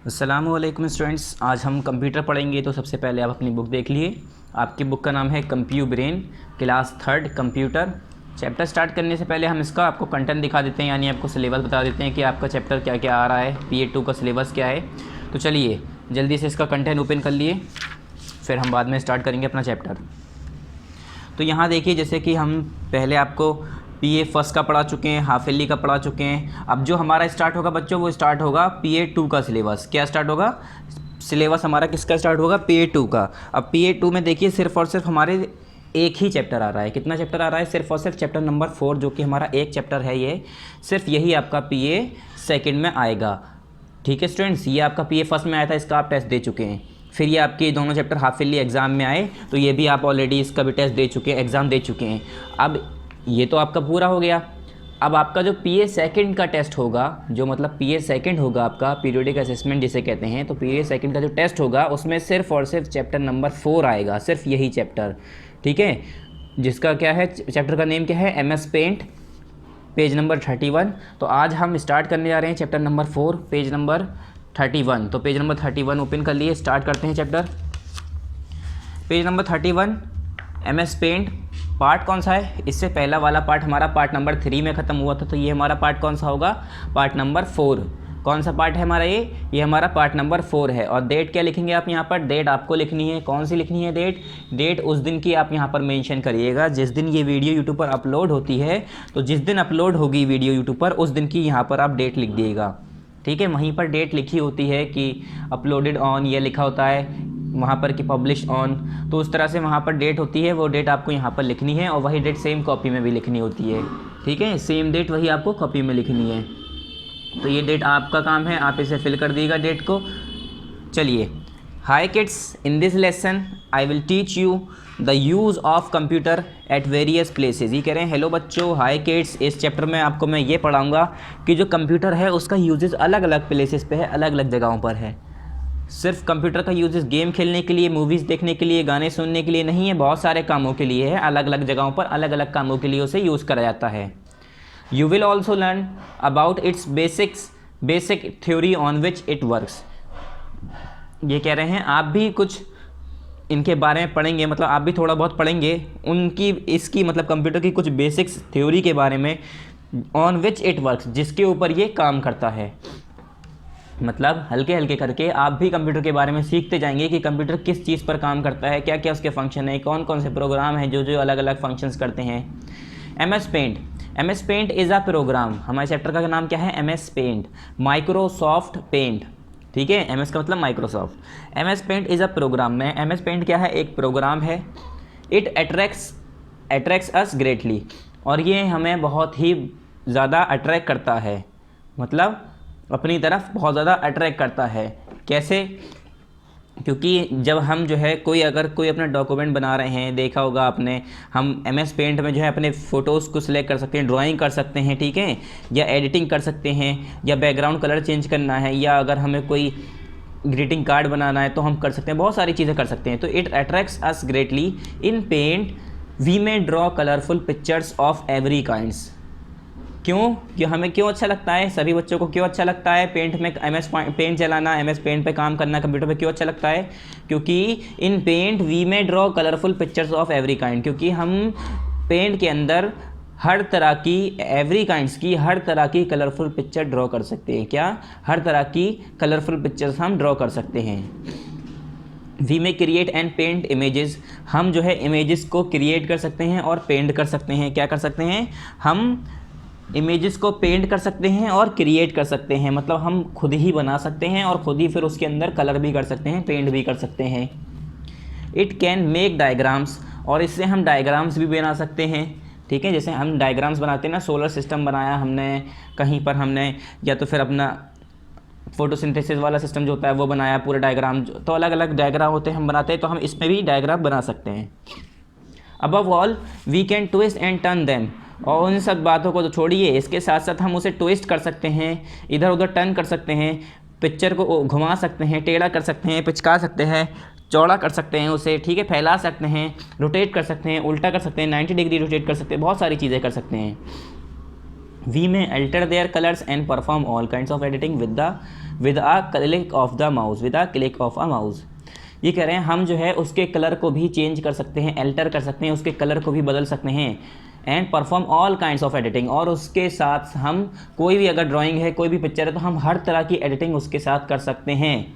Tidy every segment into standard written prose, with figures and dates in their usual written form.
अस्सलामुअलैकुम स्टूडेंट्स, आज हम कंप्यूटर पढ़ेंगे। तो सबसे पहले आप अपनी बुक देख लिए। आपकी बुक का नाम है compu brain, class 3 computer. Chapter start करने से पहले हम इसका आपको कंटेंट दिखा देते हैं, यानी आपको सिलेबस बता देते हैं कि आपका चैप्टर क्या क्या आ रहा है, PA2 का सिलेबस क्या है। तो चलिए जल्दी से इसका कंटेंट ओपन कर लिए, फिर हम बाद में स्टार्ट करेंगे अपना चैप्टर। तो यहाँ देखिए, जैसे कि हम पहले आपको PA फर्स्ट का पढ़ा चुके हैं, हाफ ईयरली का पढ़ा चुके हैं। अब जो हमारा स्टार्ट होगा बच्चों, वो स्टार्ट होगा PA2 का सिलेबस। क्या स्टार्ट होगा? सिलेबस हमारा किसका स्टार्ट होगा? PA2 का। अब PA2 में देखिए सिर्फ और सिर्फ हमारे एक ही चैप्टर आ रहा है। कितना चैप्टर आ रहा है? सिर्फ और सिर्फ चैप्टर नंबर 4, जो कि हमारा एक चैप्टर है। ये सिर्फ यही आपका PA सेकेंड में आएगा। ठीक है स्टूडेंट्स, ये आपका PA फर्स्ट में आया था, इसका आप टेस्ट दे चुके हैं। फिर ये आपके दोनों चैप्टर हाफ ईयरली एग्ज़ाम में आए, तो ये भी आप ऑलरेडी इसका भी टेस्ट दे चुके हैं, एग्ज़ाम दे चुके हैं। अब ये तो आपका पूरा हो गया। अब आपका जो PA सेकंड का टेस्ट होगा, जो मतलब PA सेकंड होगा आपका, पीरियोडिक असेसमेंट जिसे कहते हैं, तो PA सेकंड का जो टेस्ट होगा उसमें सिर्फ और सिर्फ चैप्टर नंबर 4 आएगा, सिर्फ यही चैप्टर। ठीक है, जिसका क्या है, चैप्टर का नेम क्या है? MS Paint, page number 31। तो आज हम स्टार्ट करने जा रहे हैं चैप्टर नंबर 4, पेज नंबर 31। तो पेज नंबर 31 ओपन कर लिए, स्टार्ट करते हैं chapter. Page number 31, MS Paint. Part कौन सा है? इससे पहला वाला पार्ट हमारा पार्ट नंबर 3 में ख़त्म हुआ था, तो ये हमारा पार्ट कौन सा होगा? Part number 4। कौन सा पार्ट है हमारा? ये हमारा पार्ट नंबर 4 है। और डेट क्या लिखेंगे आप यहाँ पर? डेट आपको लिखनी है। कौन सी लिखनी है डेट? डेट उस दिन की आप यहाँ पर मेंशन करिएगा जिस दिन ये वीडियो यूट्यूब पर अपलोड होती है। तो जिस दिन अपलोड होगी वीडियो यूट्यूब पर, उस दिन की यहाँ पर आप डेट लिख दिएगा। ठीक है, वहीं पर डेट लिखी होती है कि अपलोडेड ऑन, ये लिखा होता है वहाँ पर कि पब्लिश ऑन। तो उस तरह से वहाँ पर डेट होती है, वो डेट आपको यहाँ पर लिखनी है, और वही डेट सेम कॉपी में भी लिखनी होती है। ठीक है, सेम डेट वही आपको कॉपी में लिखनी है। तो ये डेट आपका काम है, आप इसे फिल कर दीजिएगा डेट को। चलिए, हाय kids, in this lesson I will teach you the use of computer at various places. ये कह रहे हैं हेलो बच्चों, हाय किड्स, इस चैप्टर में आपको मैं ये पढ़ाऊँगा कि जो कंप्यूटर है उसका यूजेस अलग अलग प्लेसेस पे है, अलग अलग जगहों पर है। सिर्फ कंप्यूटर का यूजेस गेम खेलने के लिए, मूवीज़ देखने के लिए, गाने सुनने के लिए नहीं है, बहुत सारे कामों के लिए है। अलग अलग जगहों पर अलग अलग कामों के लिए उसे यूज़ करा जाता है। You will also learn about it's basic theory on which it works. ये कह रहे हैं आप भी कुछ इनके बारे में पढ़ेंगे, मतलब आप भी थोड़ा बहुत पढ़ेंगे उनकी, इसकी मतलब कंप्यूटर की कुछ बेसिक्स थ्योरी के बारे में, ऑन विच इट वर्क्स, जिसके ऊपर ये काम करता है। मतलब हल्के हल्के करके आप भी कंप्यूटर के बारे में सीखते जाएंगे कि कंप्यूटर किस चीज़ पर काम करता है, क्या क्या उसके फंक्शन है, कौन कौन से प्रोग्राम हैं जो जो अलग अलग फंक्शंस करते हैं। MS paint is a program. हमारे चैप्टर का नाम क्या है? MS Paint, Microsoft Paint. ठीक है, MS का मतलब Microsoft. MS paint is a program में MS पेंट क्या है? एक प्रोग्राम है। इट अट्रैक्ट्स अस ग्रेटली, और ये हमें बहुत ही ज़्यादा अट्रैक्ट करता है, मतलब अपनी तरफ बहुत ज़्यादा अट्रैक्ट करता है। कैसे? क्योंकि जब हम जो है अगर कोई अपना डॉक्यूमेंट बना रहे हैं, देखा होगा आपने, हम MS पेंट में जो है अपने फ़ोटोज़ को सिलेक्ट कर सकते हैं, ड्राइंग कर सकते हैं, ठीक है, या एडिटिंग कर सकते हैं, या बैकग्राउंड कलर चेंज करना है, या अगर हमें कोई ग्रीटिंग कार्ड बनाना है तो हम कर सकते हैं, बहुत सारी चीज़ें कर सकते हैं। तो it attracts us greatly in paint we may draw colourful pictures of every kinds. क्यों? कि हमें क्यों अच्छा लगता है, सभी बच्चों को क्यों अच्छा लगता है पेंट में MS पेंट चलाना, MS पेंट पे काम करना, कंप्यूटर पे क्यों अच्छा लगता है? क्योंकि इन पेंट वी में draw colourful pictures of every kind, क्योंकि हम पेंट के अंदर हर तरह की, एवरी काइंड्स की, हर तरह की कलरफुल पिक्चर ड्रॉ कर सकते हैं। क्या? हर तरह की कलरफुल पिक्चर्स हम ड्रॉ कर सकते हैं। We may create and paint images, हम जो है इमेजेस को क्रिएट कर सकते हैं और पेंट कर सकते हैं। क्या कर सकते हैं? हम इमेजेस को पेंट कर सकते हैं और क्रिएट कर सकते हैं, मतलब हम खुद ही बना सकते हैं और खुद ही फिर उसके अंदर कलर भी कर सकते हैं, पेंट भी कर सकते हैं। इट कैन मेक डायग्राम्स, और इससे हम डायग्राम्स भी बना सकते हैं। ठीक है, जैसे हम डायग्राम्स बनाते हैं ना, सोलर सिस्टम बनाया हमने कहीं पर, हमने या तो फिर अपना फोटोसिंथेसिस वाला सिस्टम जो होता है वो बनाया, पूरा डायग्राम, तो अलग अलग डायग्राम होते हैं हम बनाते हैं, तो हम इसमें भी डायग्राम बना सकते हैं। Above all we can twist and turn them, और उन सब बातों को तो छोड़िए, इसके साथ साथ हम उसे ट्विस्ट कर सकते हैं, इधर उधर टर्न कर सकते हैं, पिक्चर को घुमा सकते हैं, टेढ़ा कर सकते हैं, पिचका सकते हैं, चौड़ा कर सकते हैं उसे, ठीक है, फैला सकते हैं, रोटेट कर सकते हैं, उल्टा कर सकते हैं, 90 डिग्री रोटेट कर सकते हैं, बहुत सारी चीज़ें कर सकते हैं। We may alter their colours and perform all kinds of editing with a click of the mouse, with a click of a mouse. ये कह रहे हैं हम जो है उसके कलर को भी चेंज कर सकते हैं, अल्टर कर सकते हैं, उसके कलर को भी बदल सकते हैं। And perform all kinds of editing, और उसके साथ हम कोई भी अगर ड्राइंग है, कोई भी पिक्चर है, तो हम हर तरह की एडिटिंग उसके साथ कर सकते हैं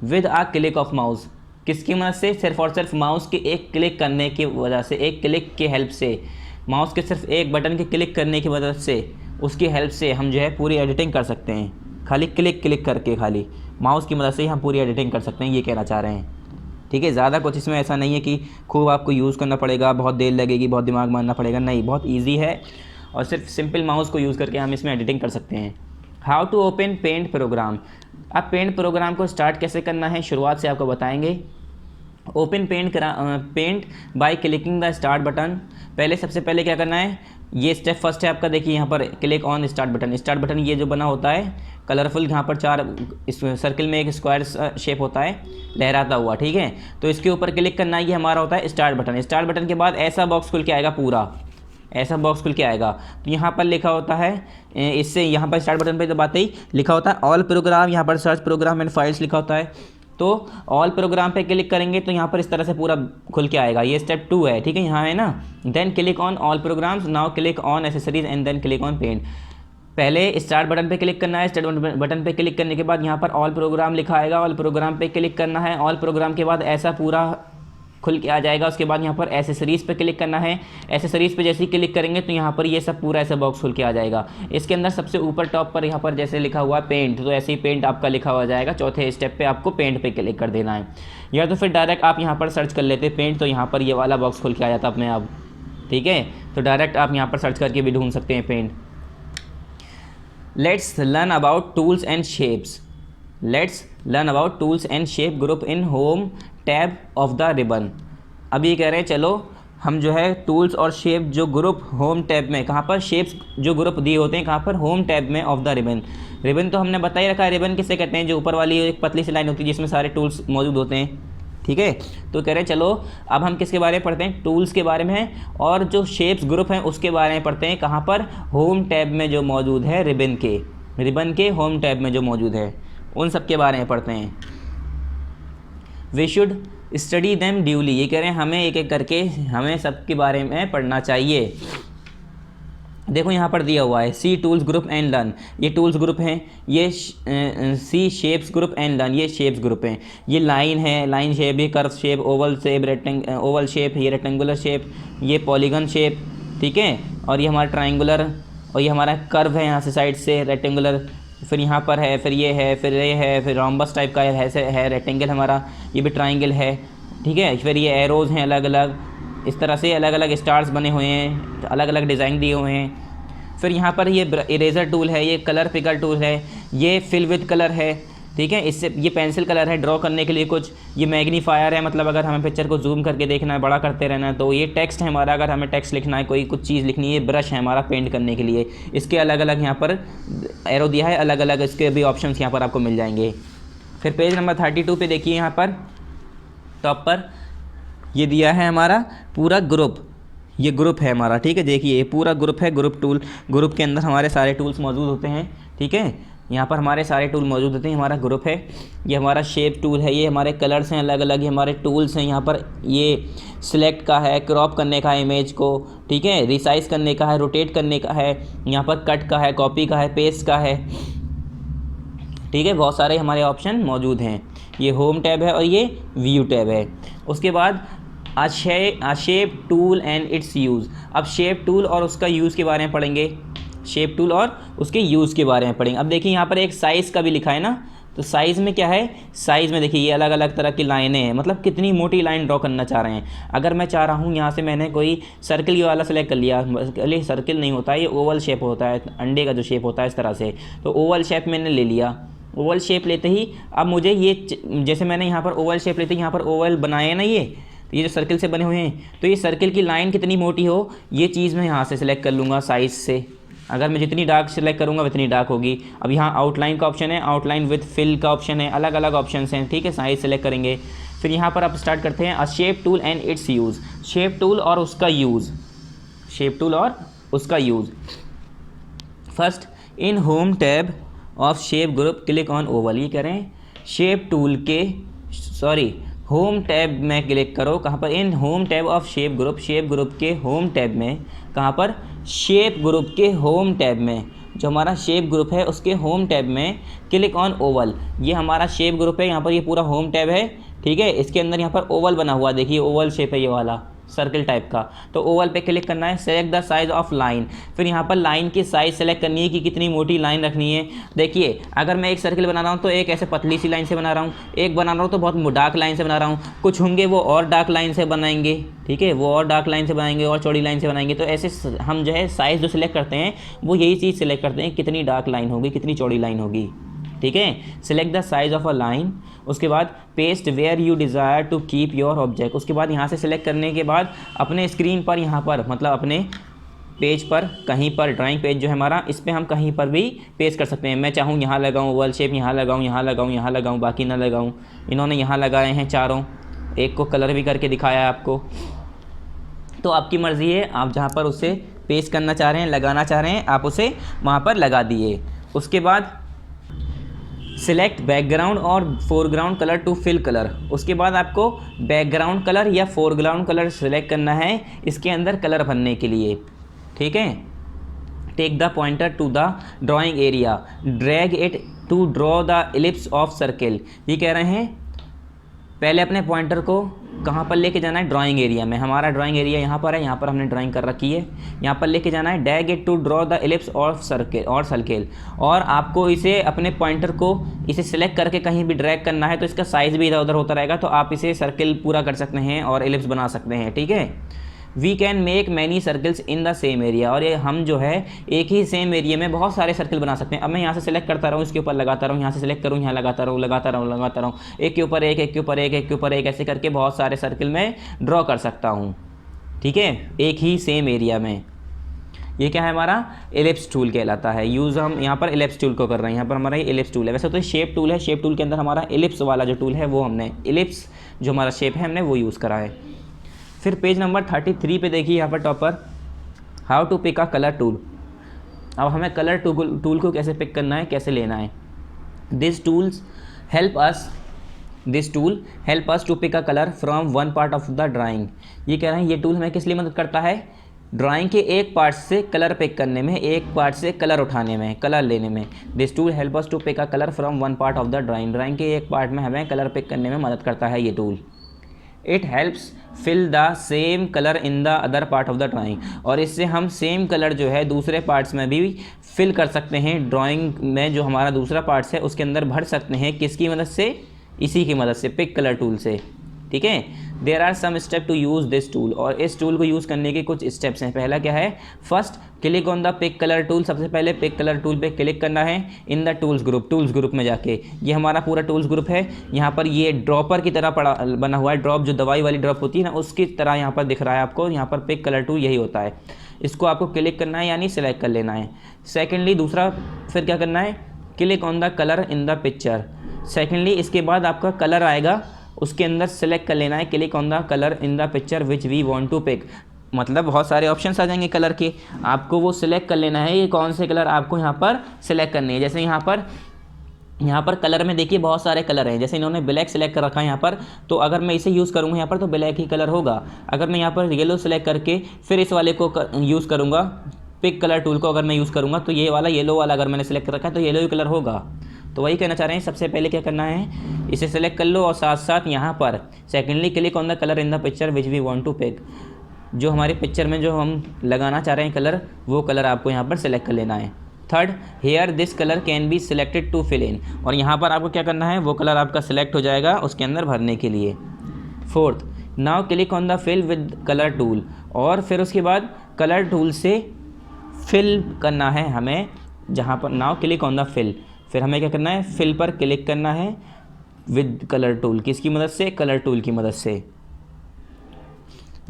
with a click of mouse. किसकी मदद से? सिर्फ और सिर्फ माउस के एक क्लिक करने की वजह से, एक क्लिक के हेल्प से, माउस के सिर्फ एक बटन के क्लिक करने की मदद से, उसकी हेल्प से हम जो है पूरी एडिटिंग कर सकते हैं। खाली क्लिक करके, खाली माउस की मदद से ही हम पूरी एडिटिंग कर सकते हैं, ये कहना चाह रहे हैं। ठीक है, ज़्यादा कुछ इसमें ऐसा नहीं है कि खूब आपको यूज़ करना पड़ेगा, बहुत देर लगेगी, बहुत दिमाग मारना पड़ेगा, नहीं, बहुत ईजी है और सिर्फ सिंपल माउस को यूज़ करके हम इसमें एडिटिंग कर सकते हैं। How to open Paint program. अब पेंट प्रोग्राम को स्टार्ट कैसे करना है, शुरुआत से आपको बताएंगे। Open Paint by clicking the start button. पहले सबसे पहले क्या करना है, ये स्टेप फर्स्ट है आपका, देखिए यहाँ पर click on start button. Start button ये जो बना होता है कलरफुल, यहाँ पर 4 इस सर्किल में एक स्क्वायर शेप होता है लहराता हुआ, ठीक है, तो इसके ऊपर क्लिक करना, ये हमारा होता है स्टार्ट बटन। स्टार्ट बटन के बाद ऐसा बॉक्स खुल के आएगा, पूरा ऐसा बॉक्स खुल के आएगा। तो यहाँ पर लिखा होता है, इससे यहाँ पर स्टार्ट बटन पर दबाते ही लिखा होता है ऑल प्रोग्राम, यहाँ पर सर्च प्रोग्राम एंड फाइल्स लिखा होता है। तो ऑल प्रोग्राम पे क्लिक करेंगे तो यहाँ पर इस तरह से पूरा खुल के आएगा। ये स्टेप 2 है, ठीक है, यहाँ है ना। Then click on all programs, now click on accessories and then click on Paint. पहले स्टार्ट बटन पे क्लिक करना है, स्टार्ट बटन पे क्लिक करने के बाद यहाँ पर ऑल प्रोग्राम लिखा आएगा, ऑल प्रोग्राम पे क्लिक करना है। ऑल प्रोग्राम के बाद ऐसा पूरा खुल के आ जाएगा। उसके बाद यहाँ पर एसेसरीज़ पे क्लिक करना है। एसेसरीज़ पे जैसे ही क्लिक करेंगे तो यहाँ पर ये सब पूरा ऐसा बॉक्स खुल के आ जाएगा। इसके अंदर सबसे ऊपर टॉप पर यहाँ पर जैसे लिखा हुआ है पेंट, तो ऐसे ही पेंट आपका लिखा हुआ जाएगा। चौथे स्टेप पे आपको पेंट पे क्लिक कर देना है, या तो फिर डायरेक्ट आप यहाँ पर सर्च कर लेते पेंट, तो यहाँ पर ये वाला बॉक्स खुल के आ जाता अपने आप, ठीक है। तो डायरेक्ट आप यहाँ पर सर्च करके भी ढूंढ सकते हैं Paint. Let's learn about tools and shapes. Let's learn about tools and shape group in home tab of the ribbon. अब ये कह रहे हैं चलो हम जो है टूल्स और शेप जो ग्रुप होम टैब में, कहाँ पर शेप्स जो ग्रुप दिए होते हैं कहाँ पर, होम टैब में ऑफ द रिबन। रिबन तो हमने बता ही रखा है, रिबन किसे कहते हैं, जो ऊपर वाली एक पतली सी लाइन होती है जिसमें सारे टूल्स मौजूद होते हैं, ठीक है। तो कह रहे हैं चलो अब हम किसके बारे में पढ़ते हैं, टूल्स के बारे में, और जो शेप्स ग्रुप हैं उसके बारे में पढ़ते हैं। कहाँ पर, होम टैब में जो मौजूद है, रिबन के होम टैब में जो मौजूद है, उन सब के बारे में पढ़ते हैं। We should study them duly. ये कह रहे हैं हमें एक एक करके हमें सब के बारे में पढ़ना चाहिए। देखो यहाँ पर दिया हुआ है सी टूल्स ग्रुप एंड लर्न, ये टूल्स ग्रुप हैं। ये सी शेप्स ग्रुप एंड लर्न, ये शेप्स ग्रुप हैं। ये लाइन है, लाइन शेप, ये curve shape, Oval shape, Oval shape, ये रेक्टेंगुलर शेप, ये पॉलीगन शेप, ठीक है, और ये हमारा ट्राइंगुलर, और ये हमारा कर्व है यहाँ से साइड से रेक्टेंगुलर, फिर यहाँ पर है, फिर ये है, फिर ये है, फिर रोम्बस टाइप का है रेक्टेंगल हमारा, ये भी ट्राइंगल है, ठीक है। फिर ये एरोज़ हैं अलग अलग, इस तरह से अलग अलग स्टार्स बने हुए हैं, अलग अलग डिज़ाइन दिए हुए हैं। फिर यहाँ पर ये इरेज़र टूल है, ये कलर पिकर टूल है, ये फिल विद कलर है, ठीक है, इससे ये पेंसिल कलर है ड्रॉ करने के लिए कुछ, ये मैग्नीफायर है, मतलब अगर हमें पिक्चर को जूम करके देखना है, बड़ा करते रहना है, तो ये टेक्स्ट है हमारा, अगर हमें टेक्स्ट लिखना है, कोई कुछ चीज़ लिखनी है, ये ब्रश है हमारा पेंट करने के लिए। इसके अलग अलग यहाँ पर एरो दिया है, अलग अलग इसके भी ऑप्शंस यहाँ पर आपको मिल जाएंगे। फिर पेज नंबर 32 पे देखिए, यहाँ पर टॉप पर ये दिया है हमारा पूरा ग्रुप, ये ग्रुप है हमारा, ठीक है। देखिए ये पूरा ग्रुप है, ग्रुप टूल, ग्रुप के अंदर हमारे सारे टूल्स मौजूद होते हैं, ठीक है। यहाँ पर हमारे सारे टूल मौजूद होते हैं, हमारा ग्रुप है। ये हमारा शेप टूल है, ये हमारे कलर्स हैं अलग अलग, ये हमारे टूल्स हैं। यहाँ पर ये सिलेक्ट का है, क्रॉप करने का है इमेज को, ठीक है, रिसाइज करने का है, रोटेट करने का है, यहाँ पर कट का है, कॉपी का है, पेस्ट का है, ठीक है। बहुत सारे हमारे ऑप्शन मौजूद हैं। ये होम टैब है और ये व्यू टैब है। उसके बाद shape tool and its use. अब शेप टूल और उसका यूज़ के बारे में पढ़ेंगे, शेप टूल और उसके यूज़ के बारे में पढ़ेंगे। अब देखिए यहाँ पर एक साइज़ का भी लिखा है ना, तो साइज़ में क्या है, साइज़ में देखिए ये अलग अलग तरह की लाइनें हैं, मतलब कितनी मोटी लाइन ड्रॉ करना चाह रहे हैं। अगर मैं चाह रहा हूँ यहाँ से मैंने कोई सर्किल वाला सेलेक्ट कर लिया, ये सर्किल नहीं होता है, ये ओवल शेप होता है, अंडे का जो शेप होता है इस तरह से, तो ओवल शेप मैंने ले लिया। ओवल शेप लेते ही अब मुझे ये, जैसे मैंने यहाँ पर ओवल शेप लेते ही यहाँ पर ओवल बनाए ना, ये जो सर्किल से बने हुए हैं, तो ये सर्किल की लाइन कितनी मोटी हो, ये चीज़ मैं यहाँ से सिलेक्ट कर लूँगा साइज़ से। अगर मैं जितनी डार्क सेलेक्ट करूँगा उतनी डार्क होगी। अब यहाँ आउटलाइन का ऑप्शन है, आउटलाइन विद फिल का ऑप्शन है, अलग अलग ऑप्शन हैं, ठीक है। साइज सेलेक्ट करेंगे। फिर यहाँ पर आप स्टार्ट करते हैं a shape tool and its use, shape tool और उसका यूज़, शेप टूल और उसका use. First in home tab of shape group click on oval. ये कह रहे हैं शेप टूल के होम टैब में क्लिक करो। कहाँ पर? In home tab of shape group के होम टैब में। कहाँ पर? शेप ग्रुप के होम टैब में। जो हमारा शेप ग्रुप है उसके होम टैब में क्लिक ऑन ओवल। ये हमारा शेप ग्रुप है, यहाँ पर ये पूरा होम टैब है, ठीक है। इसके अंदर यहाँ पर ओवल बना हुआ, देखिए ओवल शेप है ये वाला, सर्कल टाइप का। तो ओवल पे क्लिक करना है। Select the size of line, फिर यहाँ पर लाइन की साइज़ सेलेक्ट करनी है कि कितनी मोटी लाइन रखनी है। देखिए अगर मैं एक सर्कल बना रहा हूँ तो एक ऐसे पतली सी लाइन से बना रहा हूँ, एक बना रहा हूँ तो बहुत डार्क लाइन से बना रहा हूँ, कुछ होंगे वो और डार्क लाइन से बनाएंगे, ठीक है, वो और डार्क लाइन से बनाएंगे और चौड़ी लाइन से बनाएंगे। तो ऐसे हम जो है साइज़ जो सिलेक्ट करते हैं वो यही चीज़ सिलेक्ट करते हैं, कितनी डार्क लाइन होगी, कितनी चौड़ी लाइन होगी, ठीक है। Select the size of a line. उसके बाद paste where you desire to keep your object. उसके बाद यहाँ से सिलेक्ट करने के बाद अपने स्क्रीन पर, यहाँ पर मतलब अपने पेज पर, कहीं पर ड्राइंग पेज जो है हमारा, इस पर हम कहीं पर भी पेस्ट कर सकते हैं। मैं चाहूँ यहाँ लगाऊँ ओवल शेप, यहाँ लगाऊँ, यहाँ लगाऊँ, यहाँ लगाऊँ, बाकी ना लगाऊँ। इन्होंने यहाँ लगाए हैं चारों, एक को कलर भी करके दिखाया है आपको। तो आपकी मर्ज़ी है, आप जहाँ पर उसे पेस्ट करना चाह रहे हैं, लगाना चाह रहे हैं, आप उसे वहाँ पर लगा दिए। उसके बाद सिलेक्ट बैकग्राउंड और foreground colour to fill colour. उसके बाद आपको बैकग्राउंड कलर या फोरग्राउंड कलर सिलेक्ट करना है इसके अंदर कलर भरने के लिए, ठीक है। Take the pointer to the drawing area, drag it to draw the ellipse of circle. ये कह रहे हैं पहले अपने पॉइंटर को कहाँ पर लेके जाना है? ड्राइंग एरिया में। हमारा ड्राइंग एरिया यहाँ पर है, यहाँ पर हमने ड्राइंग कर रखी है, यहाँ पर लेके जाना है। Drag it to draw the ellipse of circle, और आपको इसे अपने पॉइंटर को इसे सिलेक्ट करके कहीं भी ड्रैग करना है तो इसका साइज़ भी इधर उधर होता रहेगा, तो आप इसे सर्किल पूरा कर सकते हैं और एलिप्स बना सकते हैं, ठीक है। We can make many circles in the same area, और ये हम जो है एक ही सेम एरिया में बहुत सारे सर्कल बना सकते हैं। अब मैं यहाँ से सिलेक्ट करता रहूँ, इसके ऊपर लगाता रहूँ, यहाँ से सिलेक्ट करूँ, यहाँ लगाता रहूँ, लगाता रहूँ, एक के ऊपर एक, एक के ऊपर एक, एक के ऊपर एक, ऐसे करके बहुत सारे सर्कल में ड्रॉ कर सकता हूँ, ठीक है, एक ही सेम एरिया में। ये क्या है? हमारा एलिप्स टूल कहलाता है। यूज़ हम यहाँ पर एलिप्स टूल को कर रहे हैं, यहाँ पर हमारा ये एलिप्स टूल है। वैसे तो शेप टूल है, शेप टूल के अंदर हमारा एलिप्स वाला जो टूल है वो हमने एलिप्स जो हमारा शेप है हमने वो यूज़ करा है। फिर पेज नंबर 33 पे देखिए यहाँ पर topper, how to pick a colour tool. अब हमें कलर टूल को कैसे पिक करना है, कैसे लेना है। This tool help us to pick a colour from one part of the drawing. ये कह रहे हैं ये टूल हमें किस लिए मदद करता है? ड्राइंग के एक पार्ट से कलर पिक करने में, एक पार्ट से कलर उठाने में, कलर लेने में। This tool help us to pick a colour from one part of the drawing. Drawing के एक पार्ट में हमें कलर पिक करने में मदद करता है ये tool. It helps fill the same colour in the other part of the drawing, और इससे हम सेम कलर जो है दूसरे पार्ट्स में भी फिल कर सकते हैं। ड्राइंग में जो हमारा दूसरा पार्ट्स है उसके अंदर भर सकते हैं, किसकी मदद से? इसी की मदद से, पिक कलर टूल से, ठीक है। There are some step to use this tool, और इस टूल को यूज़ करने के कुछ स्टेप्स हैं। पहला क्या है? First click on the pick colour tool. सबसे पहले पिक कलर टूल पे क्लिक करना है इन द टूल्स ग्रुप में जाके। ये हमारा पूरा टूल्स ग्रुप है। यहाँ पर ये ड्रॉपर की तरह बना हुआ है, ड्रॉप जो दवाई वाली ड्रॉप होती है ना उसकी तरह यहाँ पर दिख रहा है आपको। यहाँ पर पिक कलर टूल यही होता है, इसको आपको क्लिक करना है यानी सिलेक्ट कर लेना है। सेकेंडली दूसरा फिर क्या करना है? Click on the colour in the picture. Secondly इसके बाद आपका कलर आएगा, उसके अंदर सेलेक्ट कर लेना है click on the colour in the picture which we want to pick. मतलब बहुत सारे ऑप्शंस आ जाएंगे कलर के, आपको वो सिलेक्ट कर लेना है ये कौन से कलर आपको यहाँ पर सिलेक्ट करने हैं। जैसे यहाँ पर कलर में देखिए बहुत सारे कलर हैं, जैसे इन्होंने ब्लैक सेलेक्ट कर रखा है यहाँ पर, तो अगर मैं इसे यूज़ करूँगा यहाँ पर तो ब्लैक ही कलर होगा। अगर मैं यहाँ पर येलो सेलेक्ट करके फिर इस वाले को यूज़ करूँगा, पिक कलर टूल को अगर मैं यूज़ करूँगा तो ये वाला येलो वाला अगर मैंने सेलेक्ट कर रखा है तो येलो ही कलर होगा। तो वही कहना चाह रहे हैं, सबसे पहले क्या करना है, इसे सेलेक्ट कर लो और साथ साथ यहाँ पर secondly click on the colour in the picture which we want to pick. जो हमारी पिक्चर में जो हम लगाना चाह रहे हैं कलर, वो कलर आपको यहाँ पर सेलेक्ट कर लेना है। Third, here this colour can be selected to fill in, और यहाँ पर आपको क्या करना है, वो कलर आपका सिलेक्ट हो जाएगा उसके अंदर भरने के लिए। Fourth, now click on the fill with colour tool, और फिर उसके बाद कलर टूल से फिल करना है हमें। जहाँ पर now click on the fill, फिर हमें क्या करना है, फिल पर क्लिक करना है विद कलर टूल। किसकी मदद से? कलर टूल की मदद से।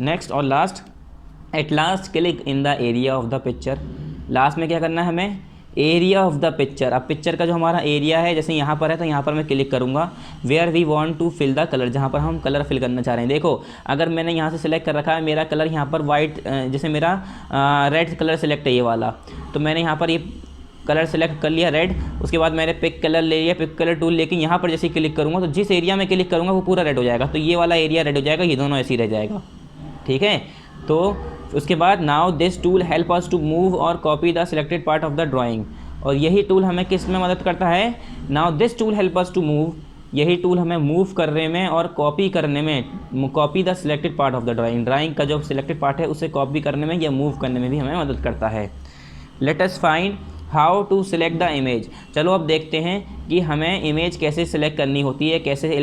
नेक्स्ट और last, at last click in the area of the picture. Last में क्या करना है हमें, एरिया ऑफ द पिक्चर। अब पिक्चर का जो हमारा एरिया है, जैसे यहाँ पर है तो यहाँ पर मैं क्लिक करूँगा where we want to fill the colour, जहाँ पर हम कलर फिल करना चाह रहे हैं। देखो अगर मैंने यहाँ से सिलेक्ट कर रखा है, मेरा कलर यहाँ पर वाइट, जैसे मेरा रेड कलर सेलेक्ट है ये वाला, तो मैंने यहाँ पर ये कलर सेलेक्ट कर लिया रेड, उसके बाद मैंने पिक कलर ले लिया, पिक कलर टूल लेके यहाँ पर जैसे क्लिक करूँगा तो जिस एरिया में क्लिक करूँगा वो पूरा रेड हो जाएगा। तो ये वाला एरिया रेड हो जाएगा, ये दोनों ऐसे ही रह जाएगा, ठीक है। तो उसके बाद now this tool help us to move और copy the selected part of the drawing, और यही टूल हमें किस में मदद करता है, now this tool help us to move, यही टूल हमें मूव करने में और कॉपी करने में, copy the selected part of the drawing, drawing का जो सिलेक्टेड पार्ट है उसे कॉपी करने में या मूव करने में भी हमें मदद करता है। Let us find how to select the image. चलो अब देखते हैं कि हमें इमेज कैसे सिलेक्ट करनी होती है, कैसे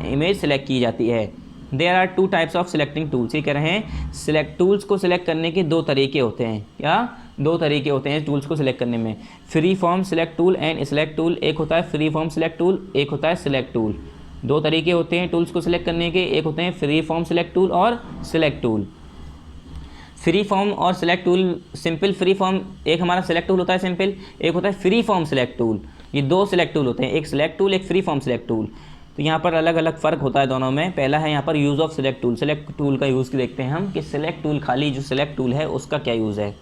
इमेज सिलेक्ट की जाती है। There are 2 types of selecting tools, ये कह रहे हैं सिलेक्ट टूल्स को सिलेक्ट करने के 2 तरीके होते हैं। क्या 2 तरीके होते हैं टूल्स को सिलेक्ट करने में, free form select tool and select tool. एक होता है फ्री फॉर्म सिलेक्ट टूल, एक होता है सिलेक्ट टूल। 2 तरीके होते हैं टूल्स को सिलेक्ट करने के, एक होते हैं फ्री फॉर्म सिलेक्ट टूल और सिलेक्ट टूल। फ्री फॉर्म और select tool, simple free form एक हमारा सिलेक्ट टूल होता है सिंपल, एक होता है फ्री फॉर्म सिलेक्ट टूल। ये 2 सिलेक्ट टूल होते हैं, एक सिलेक्ट टूल, एक फ्री फॉर्म सिलेक्ट टूल। तो यहाँ पर अलग अलग फ़र्क होता है दोनों में। पहला है यहाँ पर use of select tool, select tool का यूज़ देखते हैं हम कि सिलेक्ट टूल, खाली जो सिलेक्ट टूल है उसका क्या यूज़ है।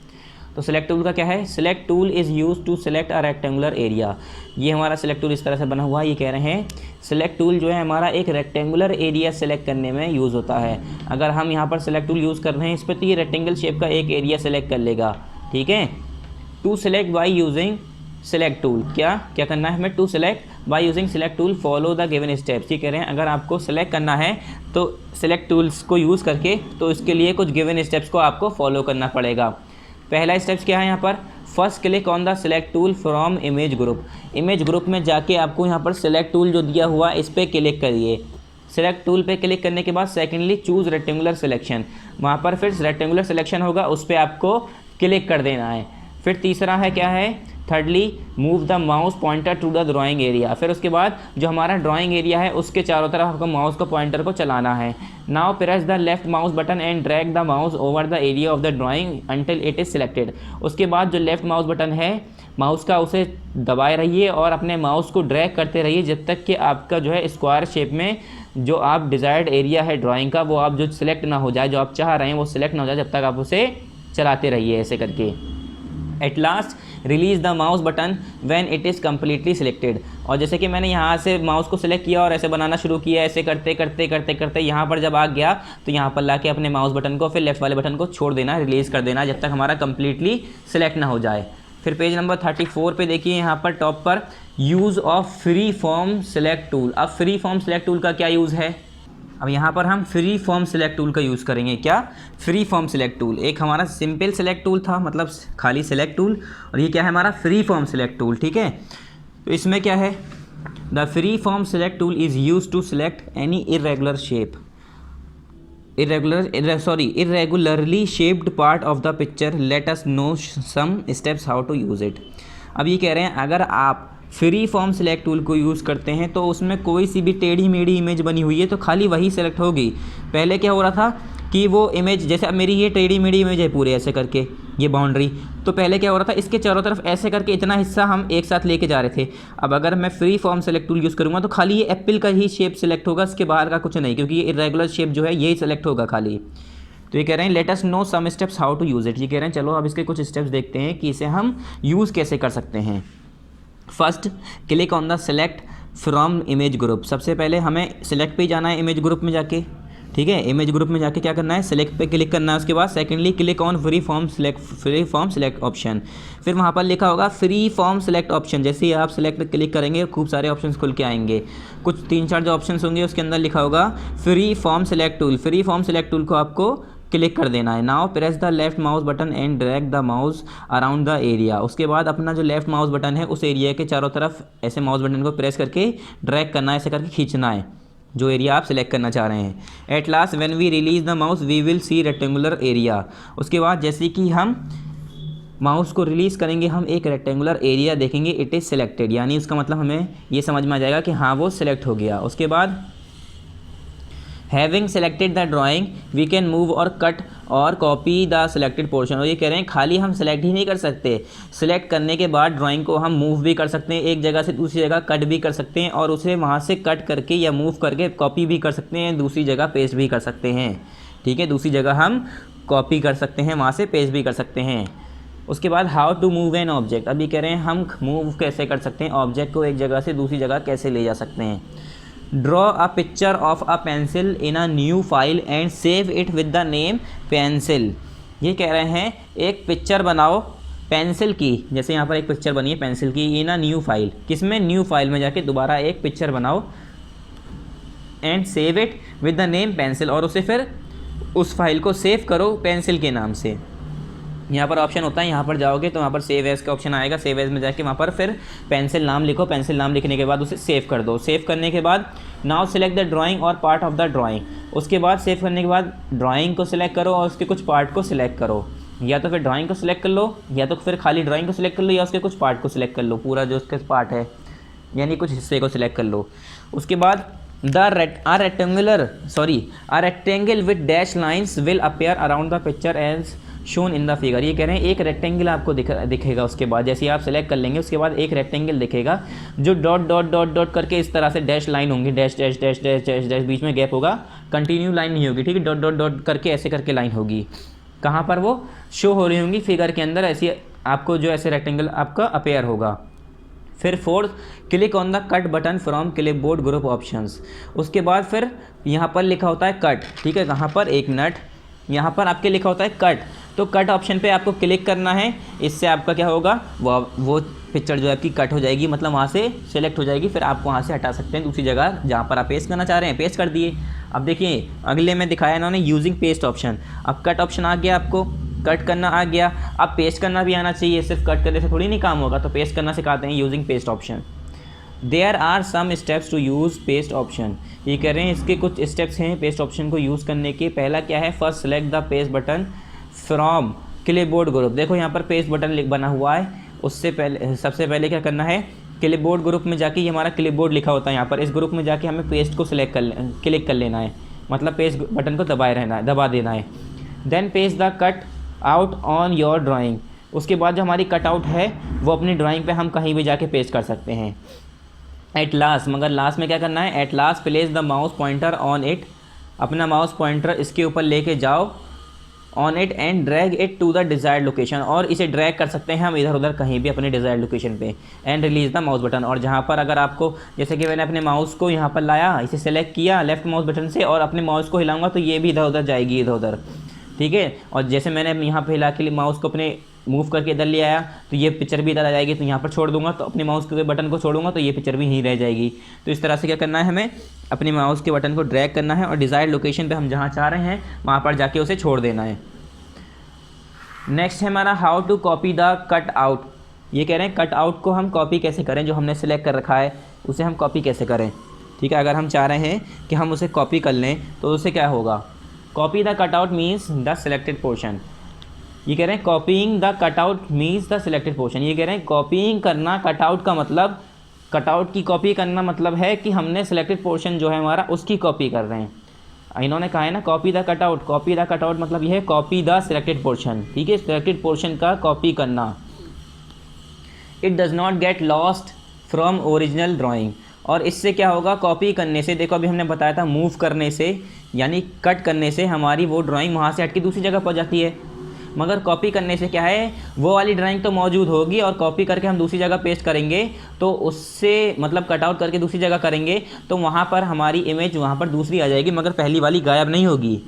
तो सिलेक्ट टूल का क्या है, select tool is use to select a rectangular area. ये हमारा सिलेक्ट टूल इस तरह से बना हुआ है, ये कह रहे हैं सिलेक्ट टूल जो है हमारा एक रेक्टेंगुलर एरिया सेलेक्ट करने में यूज़ होता है। अगर हम यहाँ पर सिलेक्ट टूल यूज़ कर रहे हैं इस पर, तो ये रेक्टेंगल शेप का एक एरिया सेलेक्ट कर लेगा, ठीक है। To select by using select tool, क्या करना है हमें, to select by using select tool follow the given steps. ये कह रहे हैं अगर आपको सेलेक्ट करना है तो सिलेक्ट टूल्स को यूज़ करके, तो इसके लिए कुछ गिवन स्टेप्स को आपको फॉलो करना पड़ेगा। पहला स्टेप्स क्या है यहाँ पर, first click on the select tool from image group. Image group में जाके आपको यहाँ पर सिलेक्ट टूल जो दिया हुआ इस पर क्लिक करिए। सिलेक्ट टूल पे क्लिक करने के बाद सेकेंडली चूज़ रेक्टेंगुलर सिलेक्शन, वहाँ पर फिर रेक्टेंगुलर सिलेक्शन होगा, उस पर आपको क्लिक कर देना है। फिर तीसरा है क्या है, thirdly move the mouse pointer to the drawing area. फिर उसके बाद जो हमारा ड्राइंग एरिया है उसके चारों तरफ आपको माउस को पॉइंटर को चलाना है। Now press the left mouse button and drag the mouse over the area of the drawing until it is selected. उसके बाद जो लेफ्ट माउस बटन है माउस का, उसे दबाए रहिए और अपने माउस को ड्रैग करते रहिए जब तक कि आपका जो है स्क्वायर शेप में जो आप डिज़ायर्ड एरिया है ड्राइंग का वो आप जो सिलेक्ट ना हो जाए, जो आप चाह रहे हैं वो सिलेक्ट ना हो जाए, जब तक आप उसे चलाते रहिए ऐसे करके। At last release the mouse button when it is completely selected. और जैसे कि मैंने यहाँ से माउस को सिलेक्ट किया और ऐसे बनाना शुरू किया, ऐसे करते करते करते करते यहाँ पर जब आ गया तो यहाँ पर लाके अपने माउस बटन को फिर लेफ्ट वाले बटन को छोड़ देना, रिलीज़ कर देना जब तक हमारा कम्प्लीटली सिलेक्ट ना हो जाए। फिर पेज नंबर 34 पे देखिए, यहाँ पर टॉप पर use of free form select tool. अब फ्री फॉर्म सिलेक्ट टूल का क्या यूज़ है, अब यहाँ पर हम फ्री फॉर्म सिलेक्ट टूल का यूज़ करेंगे। क्या, फ्री फॉर्म सिलेक्ट टूल। एक हमारा सिंपल सिलेक्ट टूल था, मतलब खाली सिलेक्ट टूल, और ये क्या है हमारा फ्री फॉर्म सिलेक्ट टूल, ठीक है। तो इसमें क्या है, the free form select tool is use to select any irregular shape, irregularly shaped part of the picture. Let us know some steps how to use it. अब ये कह रहे हैं अगर आप फ्री फॉर्म सिलेक्ट टूल को use करते हैं तो उसमें कोई सी भी टेढ़ी मेढ़ी इमेज बनी हुई है तो खाली वही सेलेक्ट होगी। पहले क्या हो रहा था कि वो इमेज, जैसे अब मेरी ये टेढ़ी मेढ़ी इमेज है पूरे ऐसे करके, ये बाउंड्री, तो पहले क्या हो रहा था इसके चारों तरफ ऐसे करके इतना हिस्सा हम एक साथ लेके जा रहे थे। अब अगर मैं free form select tool use करूँगा तो खाली ये एप्पल का ही शेप सेलेक्ट होगा, इसके बाहर का कुछ नहीं, क्योंकि ये इरेगुलर शेप जो है यही सेलेक्ट होगा खाली। तो ये कह रहे हैं let us know some steps how to use it. ये कह रहे हैं चलो अब इसके कुछ स्टेप्स देखते हैं कि इसे हम यूज़ कैसे कर सकते हैं। First click on the select from image group. सबसे पहले हमें सेलेक्ट पे जाना है इमेज ग्रुप में जाके, ठीक है। इमेज ग्रुप में जाके क्या करना है, सेलेक्ट पे क्लिक करना है। उसके बाद secondly click on free form select option. फिर वहाँ पर लिखा होगा फ्री फॉर्म सेलेक्ट ऑप्शन। जैसे ही आप सेलेक्ट क्लिक करेंगे खूब सारे ऑप्शंस खुल के आएंगे, कुछ 3-4 जो ऑप्शंस होंगे उसके अंदर लिखा होगा free form select tool. Free form select tool को आपको क्लिक कर देना है। Now press the left mouse button and drag the mouse around the area. उसके बाद अपना जो लेफ्ट माउस बटन है उस एरिया के चारों तरफ ऐसे माउस बटन को प्रेस करके ड्रैग करना है, ऐसे करके खींचना है जो एरिया आप सिलेक्ट करना चाह रहे हैं। At last when we release the mouse we will see rectangular area. उसके बाद जैसे कि हम माउस को रिलीज़ करेंगे हम एक रेक्टेंगुलर एरिया देखेंगे, इट इज़ सिलेक्टेड, यानी उसका मतलब हमें ये समझ में आ जाएगा कि हाँ वो सिलेक्ट हो गया। उसके बाद having selected the drawing we can move और कट और कॉपी द सिलेक्टेड पोर्शन। और ये कह रहे हैं खाली हम सेलेक्ट ही नहीं कर सकते, सिलेक्ट करने के बाद ड्राइंग को हम मूव भी कर सकते हैं, एक जगह से दूसरी जगह कट भी कर सकते हैं, और उसे वहाँ से कट करके या मूव करके कॉपी भी कर सकते हैं, दूसरी जगह पेस्ट भी कर सकते हैं, ठीक है। दूसरी जगह हम कॉपी कर सकते हैं, वहाँ से पेस्ट भी कर सकते हैं। उसके बाद how to move an object, अभी कह रहे हैं हम मूव कैसे कर सकते हैं ऑब्जेक्ट को, एक जगह से दूसरी जगह कैसे ले जा सकते हैं। Draw a picture of a pencil in a new file and save it with the name pencil. ये कह रहे हैं एक पिक्चर बनाओ पेंसिल की, जैसे यहाँ पर एक पिक्चर बनी है पेंसिल की, इन अ न्यू फाइल, किसमें, न्यू फाइल में जाके दोबारा एक पिक्चर बनाओ, and save it with the name pencil, और उसे फिर उस फाइल को सेव करो पेंसिल के नाम से। यहाँ पर ऑप्शन होता है, यहाँ पर जाओगे तो वहाँ पर सेव एज का ऑप्शन आएगा, सेव एज में जाके वहाँ पर फिर पेंसिल नाम लिखो, पेंसिल नाम लिखने के बाद उसे सेव कर दो। सेव करने के बाद नाउ सेलेक्ट द ड्राइंग और पार्ट ऑफ द ड्राइंग, उसके बाद सेव करने के बाद ड्राइंग को सिलेक्ट करो और उसके कुछ पार्ट को सिलेक्ट करो, या तो फिर ड्राइंग को सिलेक्ट कर लो, या तो फिर खाली ड्राइंग को सिलेक्ट कर लो, या उसके कुछ पार्ट को सिलेक्ट कर लो, पूरा जो उसके पार्ट है यानी कुछ हिस्से को सिलेक्ट कर लो। उसके बाद a rectangle with dash lines will appear around the picture as shown in the figure। ये कह रहे हैं एक रेक्टेंगल आपको दिखेगा, उसके बाद जैसे आप सेलेक्ट कर लेंगे उसके बाद एक रेक्टेंगल दिखेगा जो डॉट डॉट डॉट डॉट करके इस तरह से डैश लाइन होंगी, dash dash dash dash dash dash, बीच में गैप होगा, कंटिन्यू लाइन नहीं होगी, ठीक है, डॉट डॉट डॉट करके ऐसे करके लाइन होगी। कहाँ पर वो शो हो रही होंगी, फिगर के अंदर, ऐसी आपको जो ऐसे रेक्टेंगल आपका अपेयर होगा। फिर fourth, click on the cut button from clipboard group options, उसके बाद फिर यहाँ पर लिखा होता है कट, ठीक है, कहाँ पर, एक मिनट, यहाँ पर आपके लिखा होता है कट, तो कट ऑप्शन पे आपको क्लिक करना है। इससे आपका क्या होगा, वो पिक्चर जो है आपकी कट हो जाएगी, मतलब वहाँ से सेलेक्ट हो जाएगी, फिर आप वहाँ से हटा सकते हैं दूसरी जगह जहाँ पर आप पेस्ट करना चाह रहे हैं, पेस्ट कर दिए। अब देखिए अगले में दिखाया इन्होंने यूजिंग पेस्ट ऑप्शन, अब कट ऑप्शन आ गया, आपको कट करना आ गया, अब पेस्ट करना भी आना चाहिए, सिर्फ कट करने से थोड़ी नहीं काम होगा, तो पेस्ट करना सिखाते हैं using paste option. There are some steps to use paste option, ये कह रहे हैं इसके कुछ स्टेप्स हैं पेस्ट ऑप्शन को यूज़ करने के। पहला क्या है, first select the paste button from clipboard group, देखो यहाँ पर पेस्ट बटन बना हुआ है, उससे पहले सबसे पहले क्या करना है, क्लिपबोर्ड ग्रुप में जाके, ये हमारा क्लिपबोर्ड लिखा होता है यहाँ पर, इस ग्रुप में जाके हमें पेस्ट को क्लिक कर लेना है, मतलब पेस्ट बटन को दबा देना है। Then paste the cut out on your drawing, उसके बाद जो हमारी कट आउट है वो अपनी ड्राइंग पे हम कहीं भी जाके पेस्ट कर सकते हैं। एट लास्ट, मगर लास्ट में क्या करना है, at last place the mouse pointer on it, अपना माउस पॉइंटर इसके ऊपर लेके जाओ, on it and drag it to the desired location, और इसे ड्रैग कर सकते हैं हम इधर उधर कहीं भी अपने डिज़ायर्ड लोकेशन पे। And release the mouse button, और जहाँ पर अगर आपको, जैसे कि मैंने अपने माउस को यहाँ पर लाया, इसे सेलेक्ट किया लेफ्ट माउस बटन से और अपने माउस को हिलाऊंगा तो ये भी इधर उधर जाएगी, इधर उधर, ठीक है। और जैसे मैंने यहाँ पे हिला के माउस को अपने मूव करके इधर ले आया तो ये पिक्चर भी इधर आ जाएगी, तो यहाँ पर छोड़ दूंगा तो अपने माउस के बटन को छोड़ूंगा तो ये पिक्चर भी यहीं रह जाएगी। तो इस तरह से क्या करना है, हमें अपने माउस के बटन को ड्रैग करना है और डिज़ायर्ड लोकेशन पे हम जहाँ चाह रहे हैं वहाँ पर जाके उसे छोड़ देना है। नेक्स्ट है हमारा how to copy the cut out, ये कह रहे हैं कट आउट को हम कॉपी कैसे करें, जो हमने सेलेक्ट कर रखा है उसे हम कॉपी कैसे करें, ठीक है। अगर हम चाह रहे हैं कि हम उसे कॉपी कर लें तो उससे क्या होगा, copy the cut out means the selected portion, ये कह रहे हैं copying the cut out means the selected portion, ये कह रहे हैं कॉपीइंग करना कट आउट का मतलब, कट आउट की कॉपी करना मतलब है कि हमने सिलेक्टेड पोर्शन जो है हमारा उसकी कॉपी कर रहे हैं। इन्होंने कहा है ना copy the cut out, copy the cut out मतलब यह है कॉपी द सिलेक्टेड पोर्शन, ठीक है, सिलेक्टेड पोर्शन का कॉपी करना। It does not get lost from original drawing, और इससे क्या होगा, कॉपी करने से, देखो अभी हमने बताया था मूव करने से यानी कट करने से हमारी वो ड्राइंग वहाँ से हट के दूसरी जगह पहुँच जाती है, मगर कॉपी करने से क्या है, वो वाली ड्राइंग तो मौजूद होगी और कॉपी करके हम दूसरी जगह पेस्ट करेंगे तो उससे मतलब कट आउट करके दूसरी जगह करेंगे तो वहाँ पर हमारी इमेज वहाँ पर दूसरी आ जाएगी मगर पहली वाली गायब नहीं होगी,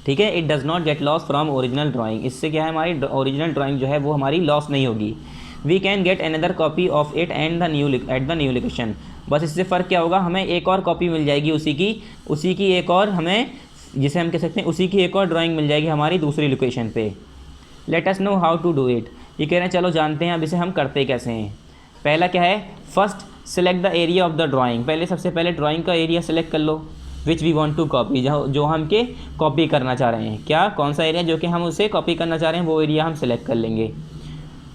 ठीक है। It does not gate loss from original drawing, इससे क्या है हमारी ओरिजिनल ड्राइंग जो है वो हमारी लॉस नहीं होगी। We can get another copy of it and the new at the new location, बस इससे फ़र्क क्या होगा, हमें एक और कॉपी मिल जाएगी उसी की एक और, हमें जिसे हम कह सकते हैं उसी की एक और ड्राइंग मिल जाएगी हमारी दूसरी लोकेशन पे। Let us know how to do it, ये कह रहे हैं चलो जानते हैं अब इसे हम करते कैसे हैं। पहला क्या है, first select the area of the drawing, पहले सबसे पहले ड्राइंग का एरिया सेलेक्ट कर लो, which we want to copy, जो हम के कॉपी करना चाह रहे हैं, क्या कौन सा एरिया जो कि हम उसे कॉपी करना चाह रहे हैं वो एरिया हम सेलेक्ट कर लेंगे।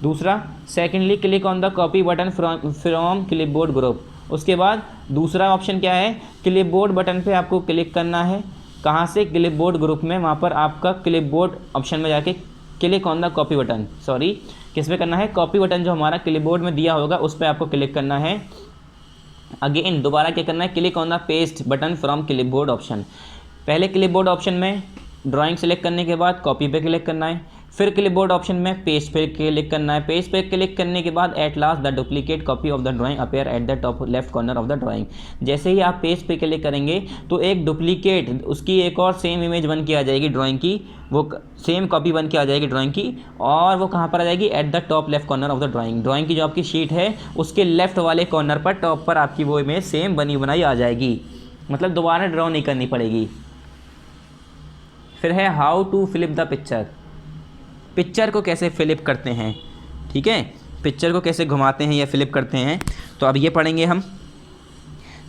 दूसरा, secondly click on the copy button from clipboard group, उसके बाद दूसरा ऑप्शन क्या है, क्लिपबोर्ड बटन पे आपको क्लिक करना है, कहाँ से, क्लिपबोर्ड ग्रुप में, वहाँ पर आपका क्लिपबोर्ड ऑप्शन में जाके click on the copy button, sorry किस पे करना है, कॉपी बटन जो हमारा क्लिपबोर्ड में दिया होगा उस पर आपको क्लिक करना है। अगेन दोबारा क्या करना है, click on the paste button from clipboard option, पहले क्लिपबोर्ड ऑप्शन में ड्राइंग सेलेक्ट करने के बाद कॉपी पे क्लिक करना है, फिर क्लिपबोर्ड ऑप्शन में पेज पे क्लिक करना है। पेज पे क्लिक करने के बाद at last the duplicate copy of the drawing appear at the top left corner of the drawing. जैसे ही आप पेज पे क्लिक करेंगे तो एक डुप्लीकेट, उसकी एक और सेम इमेज बन के आ जाएगी ड्राइंग की, वो सेम कॉपी बन के आ जाएगी ड्राइंग की, और वो कहाँ पर आ जाएगी, at the top left corner of the drawing. Drawing की जो आपकी शीट है उसके लेफ्ट वाले कॉर्नर पर टॉप पर आपकी वो इमेज सेम बनी बनाई आ जाएगी, मतलब दोबारा ड्रॉ नहीं करनी पड़ेगी। फिर है how to flip the picture. Picture को कैसे फ्लिप करते हैं, ठीक है, पिक्चर को कैसे घुमाते हैं या फ्लिप करते हैं, तो अब ये पढ़ेंगे हम।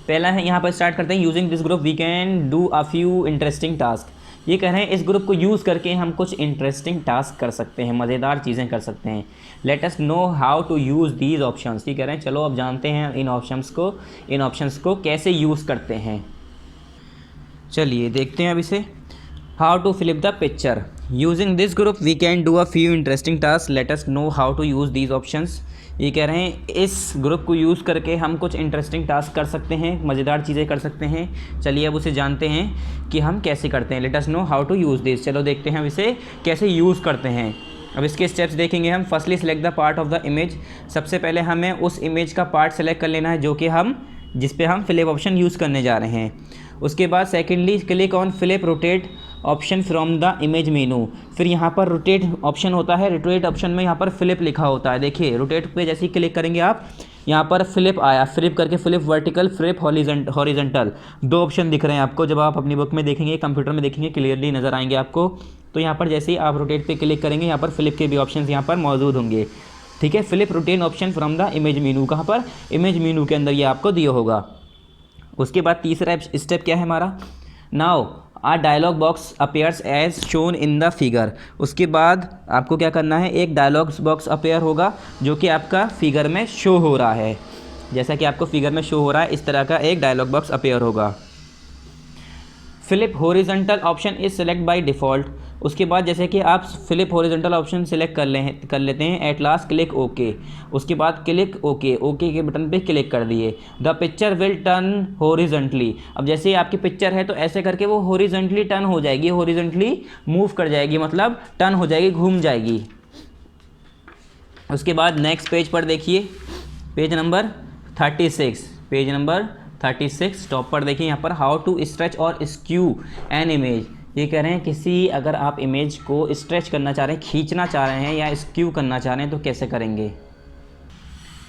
पहला है, यहाँ पर स्टार्ट करते हैं, using this group we can do a few interesting task. ये कह रहे हैं इस ग्रुप को यूज़ करके हम कुछ इंटरेस्टिंग टास्क कर सकते हैं, मज़ेदार चीज़ें कर सकते हैं। Let us know how to use these options. ये कह रहे हैं चलो अब जानते हैं इन ऑप्शंस को कैसे यूज़ करते हैं। चलिए देखते हैं अब इसे। How to flip the picture, using this group we can do a few interesting task, let us know how to use these options. ये कह रहे हैं इस ग्रुप को यूज़ करके हम कुछ इंटरेस्टिंग टास्क कर सकते हैं, मज़ेदार चीज़ें कर सकते हैं। चलिए अब उसे जानते हैं कि हम कैसे करते हैं। Let us know how to use this. चलो देखते हैं हम इसे कैसे यूज़ करते हैं। अब इसके स्टेप्स देखेंगे हम। Firstly select the part of the image. सबसे पहले हमें उस इमेज का पार्ट सेलेक्ट कर लेना है जो कि जिस पे हम फ्लिप ऑप्शन यूज़ करने जा रहे हैं। उसके बाद secondly click on flip rotate option from the image मेनू। फिर यहाँ पर रोटेट ऑप्शन होता है, रोटेट ऑप्शन में यहाँ पर फ्लिप लिखा होता है। देखिए रोटेट पे जैसे ही क्लिक करेंगे आप, यहाँ पर फ्लिप आया, फ्लिप करके फ्लिप वर्टिकल, फ्लिप हॉरिजॉन्टल, दो ऑप्शन दिख रहे हैं आपको। जब आप अपनी बुक में देखेंगे, कंप्यूटर में देखेंगे, क्लियरली नज़र आएंगे आपको। तो यहाँ पर जैसे ही आप रोटेट पे क्लिक करेंगे, यहाँ पर फ्लिप के भी ऑप्शन यहाँ पर मौजूद होंगे, ठीक है। Flip rotate option from the image मेनू, कहाँ पर, इमेज मेनू के अंदर ये आपको दिया होगा। उसके बाद तीसरा स्टेप क्या है हमारा, now a dialog box appears as shown in the figure. उसके बाद आपको क्या करना है, एक डायलॉग बॉक्स अपेयर होगा जो कि आपका फिगर में शो हो रहा है। जैसा कि आपको फिगर में शो हो रहा है इस तरह का एक डायलॉग बॉक्स अपेयर होगा। Flip horizontal option is select by default. उसके बाद जैसे कि आप फ्लिप हॉरिजॉन्टल ऑप्शन सेलेक्ट कर लेते हैं, एट लास्ट क्लिक ओके। उसके बाद क्लिक ओके के बटन पे क्लिक कर दिए। The picture will turn horizontally. अब जैसे आपकी पिक्चर है तो ऐसे करके वो हॉरिजॉन्टली टर्न हो जाएगी, हॉरिजॉन्टली मूव कर जाएगी, मतलब टर्न हो जाएगी, घूम जाएगी। उसके बाद नेक्स्ट पेज पर देखिए, पेज नंबर 36 टॉप पर देखिए यहाँ पर हाउ टू स्ट्रेच और स्क्यू एन इमेज। ये कह रहे हैं किसी, अगर आप इमेज को स्ट्रेच करना चाह रहे हैं, खींचना चाह रहे हैं या स्क्यू करना चाह रहे हैं तो कैसे करेंगे,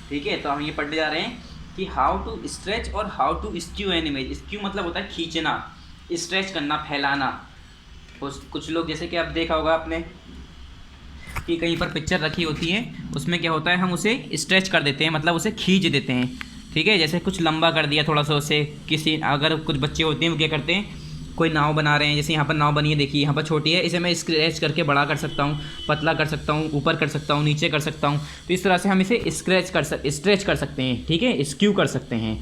ठीक है। तो हम ये पढ़ने जा रहे हैं कि हाउ टू स्ट्रेच और how to skew an image. Skew मतलब होता है खींचना, स्ट्रेच करना, फैलाना। कुछ लोग जैसे कि आप देखा होगा आपने कि कहीं पर पिक्चर रखी होती है, उसमें क्या होता है, हम उसे स्ट्रेच कर देते हैं, मतलब उसे खींच देते हैं, ठीक है। जैसे कुछ लंबा कर दिया थोड़ा सा उसे, अगर कुछ बच्चे होते हैं वो क्या करते हैं, कोई नाव बना रहे हैं, जैसे यहाँ पर नाव बनी है, देखिए यहाँ पर छोटी है, इसे मैं स्क्रैच करके बड़ा कर सकता हूँ, पतला कर सकता हूँ, ऊपर कर सकता हूँ, नीचे कर सकता हूँ। तो इस तरह से हम इसे स्ट्रेच कर सकते हैं, ठीक है, स्क्यू कर सकते हैं।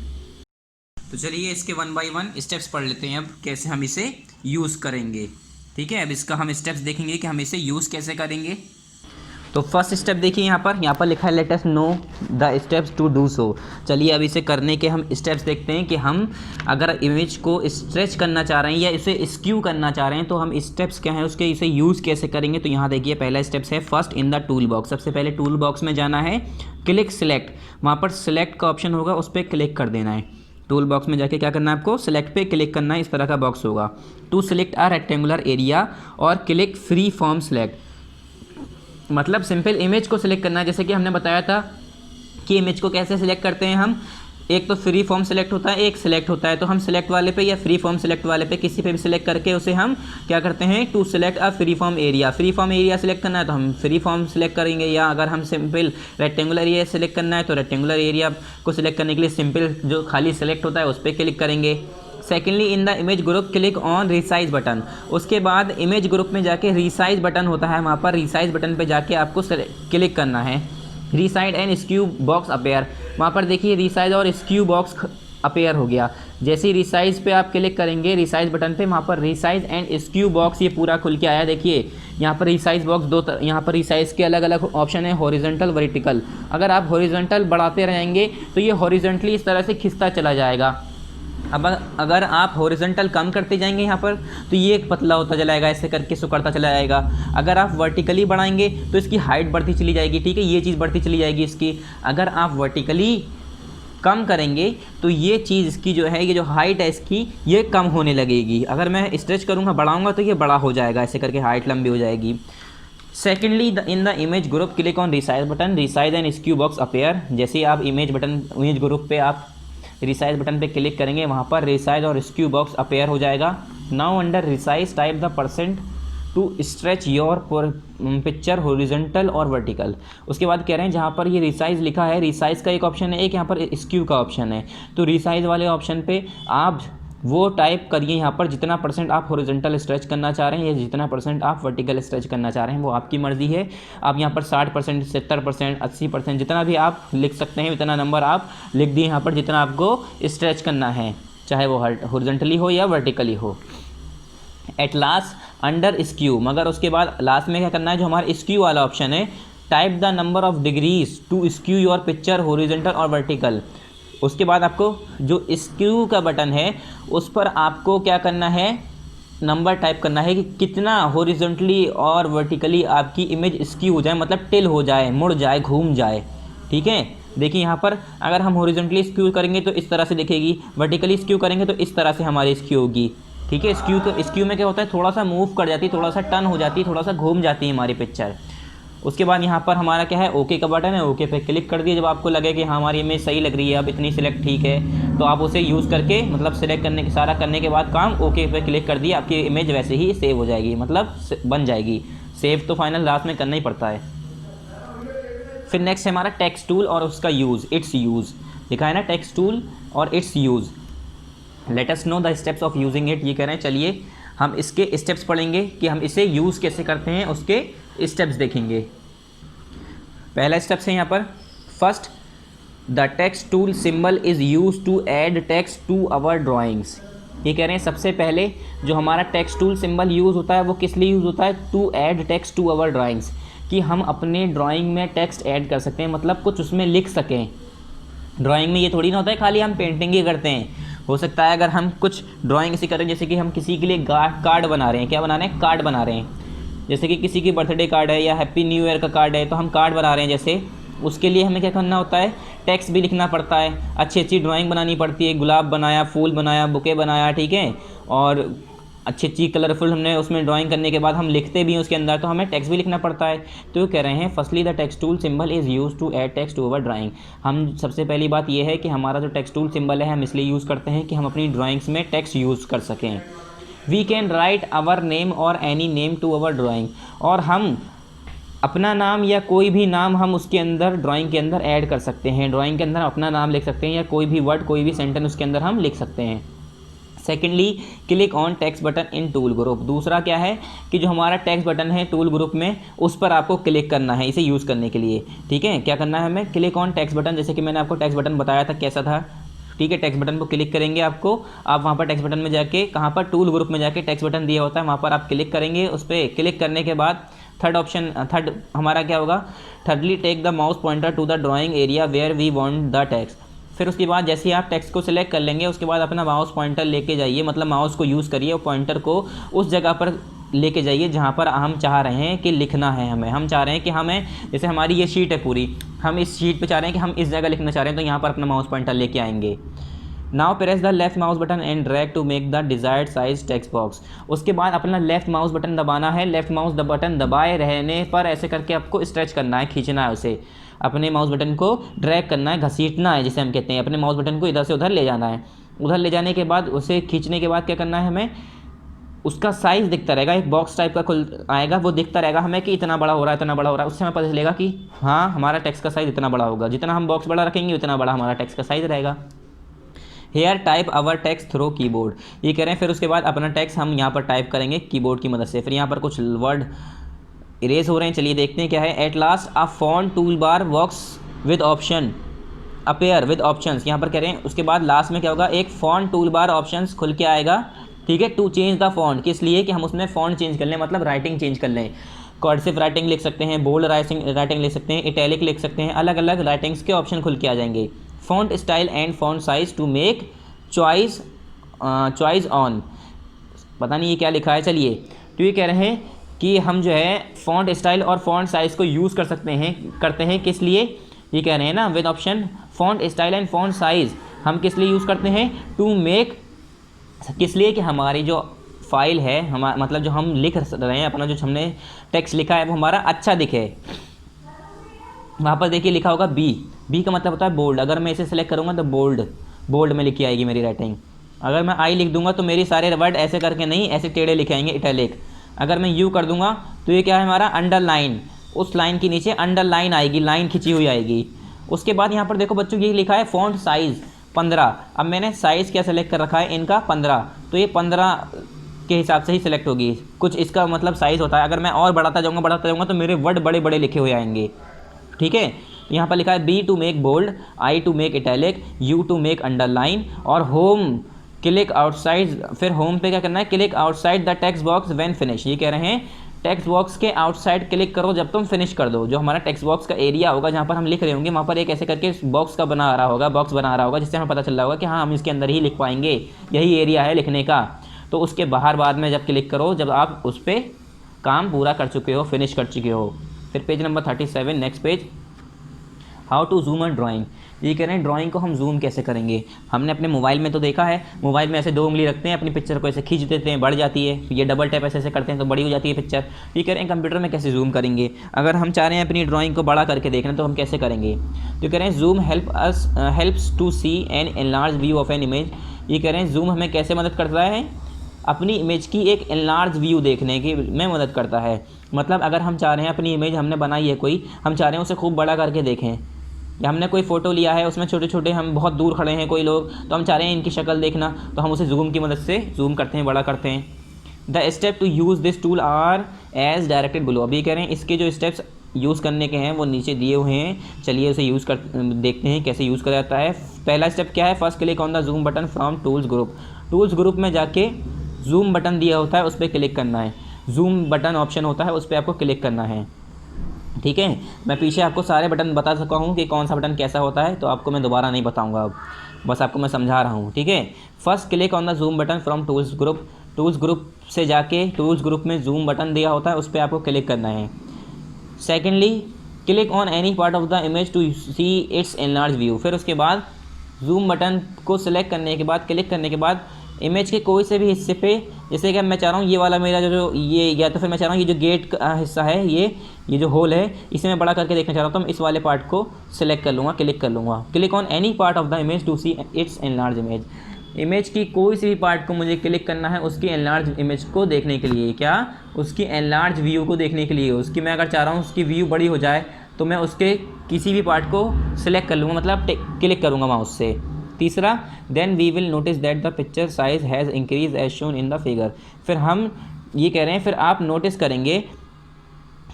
तो चलिए इसके 1 बाय 1 स्टेप्स पढ़ लेते हैं अब कैसे हम इसे यूज़ करेंगे, ठीक है। अब इसका हम स्टेप्स देखेंगे कि हम इसे यूज़ कैसे करेंगे। तो फर्स्ट स्टेप देखिए यहाँ पर लिखा है let us know the steps to do so. चलिए अब इसे करने के हम स्टेप्स देखते हैं कि हम अगर इमेज को स्ट्रेच करना चाह रहे हैं या इसे स्क्यू करना चाह रहे हैं तो हम स्टेप्स क्या हैं उसके, इसे यूज़ कैसे करेंगे। तो यहाँ देखिए पहला स्टेप्स है first in the tool box. सबसे पहले टूल बॉक्स में जाना है, क्लिक सिलेक्ट, वहाँ पर सिलेक्ट का ऑप्शन होगा, उस पर क्लिक कर देना है। टूल बॉक्स में जाके क्या करना है आपको, सिलेक्ट पे क्लिक करना है, इस तरह का बॉक्स होगा। To select a rectangular area और क्लिक फ्री फॉर्म सिलेक्ट, मतलब सिंपल इमेज को सिलेक्ट करना है। जैसे कि हमने बताया था कि इमेज को कैसे सिलेक्ट करते हैं हम, एक तो फ्री फॉर्म सिलेक्ट होता है, एक सिलेक्ट होता है। तो हम सिलेक्ट वाले पे या फ्री फॉर्म सिलेक्ट वाले पे किसी पे भी सिलेक्ट करके उसे हम क्या करते हैं, to select a free form area. Free form area select करना है तो हम फ्री फॉर्म सिलेक्ट करेंगे, या अगर हम सिंपल रेक्टेंगुलर एरिया सिलेक्ट करना है तो रेक्टेंगुलर एरिया को सिलेक्ट करने के लिए सिंपल जो खाली सिलेक्ट होता है उस पर क्लिक करेंगे। Secondly in the image group click on resize button. उसके बाद इमेज ग्रुप में जाके रिसाइज बटन होता है, वहाँ पर रिसाइज बटन पे जाके आपको क्लिक करना है। Resize and skew box appear, वहाँ पर देखिए रिसाइज और स्क्यू बॉक्स अपेयर हो गया। जैसे ही रिसाइज पे आप क्लिक करेंगे रिसाइज बटन पे, वहाँ पर रिसाइज एंड स्क्यू बॉक्स ये पूरा खुल के आया। देखिए यहाँ पर रिसाइज बॉक्स यहाँ पर रिसाइज के अलग अलग ऑप्शन है, हॉरिजॉन्टल, वर्टिकल। अगर आप हॉरिजॉन्टल बढ़ाते रहेंगे तो ये हॉरिजॉन्टली इस तरह से खिंचता चला जाएगा, अब अगर आप हॉरिजॉन्टल कम करते जाएंगे यहाँ पर तो ये एक पतला होता चला जाएगा, ऐसे करके सिकुड़ता चला जाएगा। अगर आप वर्टिकली बढ़ाएंगे तो इसकी हाइट बढ़ती चली जाएगी, ठीक है, ये चीज़ बढ़ती चली जाएगी इसकी। अगर आप वर्टिकली कम करेंगे तो ये चीज़ इसकी जो है, ये जो हाइट है इसकी, ये कम होने लगेगी। अगर मैं स्ट्रेच करूँगा, बढ़ाऊँगा तो ये बड़ा हो जाएगा, ऐसे करके हाइट लंबी हो जाएगी। Secondly, in the image group click on resize button, resize and skew box appear. जैसे आप इमेज ग्रुप पे आप रिसाइज बटन पे क्लिक करेंगे, वहाँ पर रिसाइज और स्क्यू बॉक्स अपेयर हो जाएगा। Now under resize type the percent to stretch your picture horizontal और वर्टिकल। उसके बाद कह रहे हैं जहाँ पर ये रिसाइज लिखा है, रिसाइज का एक ऑप्शन है, एक यहाँ पर स्क्यू का ऑप्शन है। तो रिसाइज वाले ऑप्शन पे आप वो टाइप करिए यहाँ पर जितना परसेंट आप हॉरिजॉन्टल स्ट्रेच करना चाह रहे हैं या जितना परसेंट आप वर्टिकल स्ट्रेच करना चाह रहे हैं, वो आपकी मर्ज़ी है। आप यहाँ पर 60%, 70%, 80%, जितना भी आप लिख सकते हैं उतना नंबर आप लिख दिए यहाँ पर, जितना आपको स्ट्रेच करना है, चाहे वो हॉरिजॉन्टली हो या वर्टिकली हो। एट लास्ट अंडर स्क्यू, मगर उसके बाद लास्ट में क्या करना है, जो हमारा स्क्यू वाला ऑप्शन है, type the number of degrees to skew your picture horizontal और वर्टिकल। उसके बाद आपको जो स्क्यू का बटन है उस पर आपको क्या करना है, नंबर टाइप करना है कि कितना हॉरिजॉन्टली और वर्टिकली आपकी इमेज स्क्यू हो जाए, मतलब टिल हो जाए, मुड़ जाए, घूम जाए, ठीक है। देखिए यहाँ पर अगर हम हॉरिजॉन्टली स्क्यू करेंगे तो इस तरह से दिखेगी, वर्टिकली स्क्यू करेंगे तो इस तरह से हमारी स्क्यू होगी, ठीक है। स्क्यू में क्या होता है, थोड़ा सा मूव कर जाती है, थोड़ा सा टर्न हो जाती है, थोड़ा सा घूम जाती है हमारी पिक्चर। उसके बाद यहाँ पर हमारा क्या है, ओके का बटन है, ओके पे क्लिक कर दिए। जब आपको लगे कि हाँ हमारी इमेज सही लग रही है, अब इतनी सिलेक्ट ठीक है, तो आप उसे यूज़ करके, मतलब सिलेक्ट करने के सारा करने के बाद काम, ओके पे क्लिक कर दिए, आपकी इमेज वैसे ही सेव हो जाएगी, मतलब बन जाएगी। सेव तो फाइनल लास्ट में करना ही पड़ता है। फिर नेक्स्ट है हमारा टेक्स्ट टूल और उसका यूज़, इट्स यूज़ लिखा है ना, टेक्स्ट टूल और it's use. Late us know the steps of using it. ये कह रहे हैं चलिए हम इसके स्टेप्स पढ़ेंगे कि हम इसे यूज़ कैसे करते हैं, उसके स्टेप्स देखेंगे। पहला स्टेप्स है यहाँ पर, first the text tool symbol is use to add text to our drawings. ये कह रहे हैं सबसे पहले जो हमारा टेक्स्ट टूल सिंबल यूज़ होता है वो किस लिए यूज़ होता है, to add text to our drawings, कि हम अपने ड्राइंग में टेक्स्ट ऐड कर सकते हैं, मतलब कुछ उसमें लिख सकें। ड्राइंग में ये थोड़ी ना होता है खाली हम पेंटिंग ही करते हैं, हो सकता है अगर हम कुछ ड्राइंग ऐसी करें, जैसे कि हम किसी के लिए कार्ड बना रहे हैं, क्या बना रहे हैं, कार्ड बना रहे हैं, जैसे कि किसी की बर्थडे कार्ड है या हैप्पी न्यू ईयर का कार्ड है, तो हम कार्ड बना रहे हैं जैसे, उसके लिए हमें क्या करना होता है, टेक्स्ट भी लिखना पड़ता है, अच्छी अच्छी ड्राइंग बनानी पड़ती है, गुलाब बनाया, फूल बनाया, बुके बनाया, ठीक है, और अच्छी अच्छी कलरफुल हमने उसमें ड्राइंग करने के बाद हम लिखते भी हैं उसके अंदर, तो हमें टेक्स्ट भी लिखना पड़ता है। तो कह रहे हैं firstly the text tool symbol is use to add text to our drawing. हम सबसे पहली बात यह है कि हमारा जो टेक्स्ट टूल सिंबल है हम इसलिए यूज़ करते हैं कि हम अपनी ड्राइंग्स में टेक्स्ट यूज़ कर सकें। We can write our name और any name to our drawing, और हम अपना नाम या कोई भी नाम हम उसके अंदर ड्राइंग के अंदर ऐड कर सकते हैं। ड्राइंग के अंदर अपना नाम लिख सकते हैं या कोई भी वर्ड, कोई भी सेंटेंस उसके अंदर हम लिख सकते हैं। Secondly click on text button in tool group. दूसरा क्या है कि जो हमारा टेक्स्ट बटन है टूल ग्रुप में, उस पर आपको क्लिक करना है इसे यूज़ करने के लिए, ठीक है। क्या करना है हमें, क्लिक ऑन टेक्स्ट बटन, जैसे कि मैंने आपको टेक्स्ट बटन बताया था कैसा था, ठीक है। टेक्स्ट बटन को क्लिक करेंगे आपको, आप वहाँ पर टेक्स्ट बटन में जाके, कहाँ पर, टूल ग्रुप में जाके टेक्स्ट बटन दिया होता है, वहाँ पर आप क्लिक करेंगे। उस पर क्लिक करने के बाद थर्ड हमारा क्या होगा, thirdly take the mouse pointer to the drawing area where we want the text. फिर उसके बाद जैसे ही आप टेक्स्ट को सिलेक्ट कर लेंगे, उसके बाद अपना माउस पॉइंटर लेके जाइए, मतलब माउस को यूज़ करिए और पॉइंटर को उस जगह पर लेके जाइए जहाँ पर हम चाह रहे हैं कि लिखना है हमें। हम चाह रहे हैं कि हमें, जैसे हमारी ये शीट है पूरी, हम इस शीट पे चाह रहे हैं कि हम इस जगह लिखना चाह रहे हैं, तो यहाँ पर अपना माउस पॉइंटर लेके आएंगे। Now press the left mouse button and drag to make the desired size text box. उसके बाद अपना लेफ्ट माउस बटन दबाना है। लेफ्ट माउस बटन दबाए रहने पर ऐसे करके आपको स्ट्रेच करना है, खींचना है उसे, अपने माउस बटन को ड्रैग करना है, घसीटना है जिसे हम कहते हैं, अपने माउस बटन को इधर से उधर ले जाना है। उधर ले जाने के बाद उसे खींचने के बाद क्या करना है हमें, उसका साइज़ दिखता रहेगा, एक बॉक्स टाइप का खुल आएगा, वो दिखता रहेगा हमें कि इतना बड़ा हो रहा है, इतना बड़ा हो रहा है। उससे हमें पता चलेगा कि हाँ हमारा टेक्स्ट का साइज़ इतना बड़ा होगा। जितना हम बॉक्स बड़ा रखेंगे उतना बड़ा हमारा टेक्स्ट का साइज़ रहेगा। Here type our text through keyboard. ये कह रहे हैं फिर उसके बाद अपना टेक्स्ट हम यहाँ पर टाइप करेंगे कीबोर्ड की मदद से। फिर यहाँ पर कुछ वर्ड इरेज हो रहे हैं, चलिए देखते हैं क्या है। At last a font tool bar works with option appear with options. यहाँ पर कह रहे हैं उसके बाद लास्ट में क्या होगा, एक फॉन्ट टूल बार ऑप्शंस खुल के आएगा, ठीक है, टू चेंज द फॉन्ट, किस लिए कि हम उसमें फॉन्ट चेंज कर लें, मतलब राइटिंग चेंज कर लें। कर्सिव राइटिंग लिख सकते हैं, बोल्ड राइटिंग लिख सकते हैं, इटैलिक लिख सकते हैं, अलग अलग राइटिंग्स के ऑप्शन खुल के आ जाएंगे। Font style and font size to make choice choice on, पता नहीं ये क्या लिखा है, चलिए। तो ये कह रहे हैं कि हम जो है फ़ॉन्ट स्टाइल और फ़ॉन्ट साइज़ को यूज़ कर सकते हैं, करते हैं किस लिए, ये कह रहे हैं ना with option font style and font size हम किस लिए यूज़ करते हैं, टू मेक, किस लिए कि हमारी जो फाइल है हमारा मतलब जो हम लिख रहे हैं अपना जो हमने टेक्स्ट लिखा है वो हमारा अच्छा दिखे। वहाँ पर देखिए लिखा होगा बी का मतलब होता है बोल्ड, अगर मैं इसे सेलेक्ट करूँगा तो बोल्ड में लिखी आएगी मेरी राइटिंग। अगर मैं आई लिख दूंगा तो मेरी सारे वर्ड ऐसे करके नहीं, ऐसे टेढ़े लिखे आएंगे, इटैलिक। अगर मैं यू कर दूंगा तो ये क्या है हमारा अंडरलाइन, उस लाइन के नीचे अंडरलाइन आएगी, लाइन खिंची हुई आएगी। उसके बाद यहाँ पर देखो बच्चों ये लिखा है फ़ॉन्ट साइज़ 15, अब मैंने साइज़ क्या सेलेक्ट कर रखा है इनका 15, तो ये 15 के हिसाब से ही सिलेक्ट होगी, कुछ इसका मतलब साइज़ होता है। अगर मैं और बढ़ाता जाऊँगा तो मेरे वर्ड बड़े बड़े लिखे हुए आएंगे, ठीक है। यहाँ पर लिखा है B to make bold, I to make italic, U to make underline, और होम क्लिक आउटसाइड, फिर होम पे क्या करना है, click outside the text box when finish. ये कह रहे हैं टेक्स्ट बॉक्स के आउटसाइड क्लिक करो जब तुम फिनिश कर दो। जो हमारा टेक्स्ट बॉक्स का एरिया होगा जहाँ पर हम लिख रहे होंगे वहाँ पर एक ऐसे करके बॉक्स बना रहा होगा जिससे हमें पता चल रहा होगा कि हाँ हम इसके अंदर ही लिख पाएंगे, यही एरिया है लिखने का। तो उसके बाहर बाद में जब क्लिक करो जब आप उस पर काम पूरा कर चुके हो, फिनिश कर चुके हो। फिर page number 37 next page, how to zoom on drawing. ये कह रहे हैं ड्राइंग को हम जूम कैसे करेंगे। हमने अपने मोबाइल में तो देखा है, मोबाइल में ऐसे 2 उंगली रखते हैं, अपनी पिक्चर को ऐसे खींच देते हैं, बढ़ जाती है, ये डबल टैप ऐसे करते हैं तो बड़ी हो जाती है पिक्चर। ये कह रहे हैं कंप्यूटर में कैसे जूम करेंगे, अगर हम चाह रहे हैं अपनी ड्राइंग को बड़ा करके देखना तो हम कैसे करेंगे। तो कह रहे हैं zoom helps to see an enlarge view of an image. ये कह रहे हैं जूम हमें कैसे मदद करता है, अपनी इमेज की एक एनलार्ज व्यू देखने की में मदद करता है। मतलब अगर हम चाह रहे हैं अपनी इमेज हमने बनाई है कोई, हम चाह रहे हैं उसे खूब बड़ा करके देखें, या हमने कोई फ़ोटो लिया है उसमें छोटे छोटे हम बहुत दूर खड़े हैं कोई लोग, तो हम चाह रहे हैं इनकी शक्ल देखना, तो हम उसे जूम की मदद से जूम करते हैं, बड़ा करते हैं। The step to use this tool are as directed below. अभी कह रहे हैं इसके जो स्टेप्स यूज़ करने के हैं वो नीचे दिए हुए हैं, चलिए उसे यूज़ कर देखते हैं कैसे यूज़ करा जाता है। पहला स्टेप क्या है, first click on the zoom button from tools group. Tools group में जाके जूम बटन दिया होता है उस पर क्लिक करना है, जूम बटन ऑप्शन होता है उस पर आपको क्लिक करना है, ठीक है। मैं पीछे आपको सारे बटन बता सका हूँ कि कौन सा बटन कैसा होता है, तो आपको मैं दोबारा नहीं बताऊँगा, अब बस आपको मैं समझा रहा हूँ, ठीक है। First click on the zoom button from tools group, tools group से जाके टूल्स ग्रुप में जूम बटन दिया होता है उस पर आपको क्लिक करना है। Secondly click on any part of the image to see its enlarge view. फिर उसके बाद जूम बटन को सिलेक्ट करने के बाद, क्लिक करने के बाद इमेज के कोई से भी हिस्से पे, जैसे कि मैं चाह रहा हूँ ये वाला मेरा जो ये, या तो फिर मैं चाह रहा हूँ ये जो गेट का हिस्सा है, ये जो होल है इसे मैं बड़ा करके देखना चाह रहा हूँ, तो मैं इस वाले पार्ट को सिलेक्ट कर लूँगा, क्लिक कर लूँगा। Click on any part of the image to see its enlarge image. Image की कोई सी भी पार्ट को मुझे क्लिक करना है उसकी एनलार्ज इमेज को देखने के लिए, क्या, उसकी एनलार्ज व्यू को देखने के लिए। उसकी मैं अगर चाह रहा हूँ उसकी व्यू बड़ी हो जाए तो मैं उसके किसी भी पार्ट को सिलेक्ट कर लूँगा, मतलब क्लिक करूँगा माउस से। तीसरा, then we will notice that the picture size has increase as shown in the figure. फिर हम ये कह रहे हैं फिर आप नोटिस करेंगे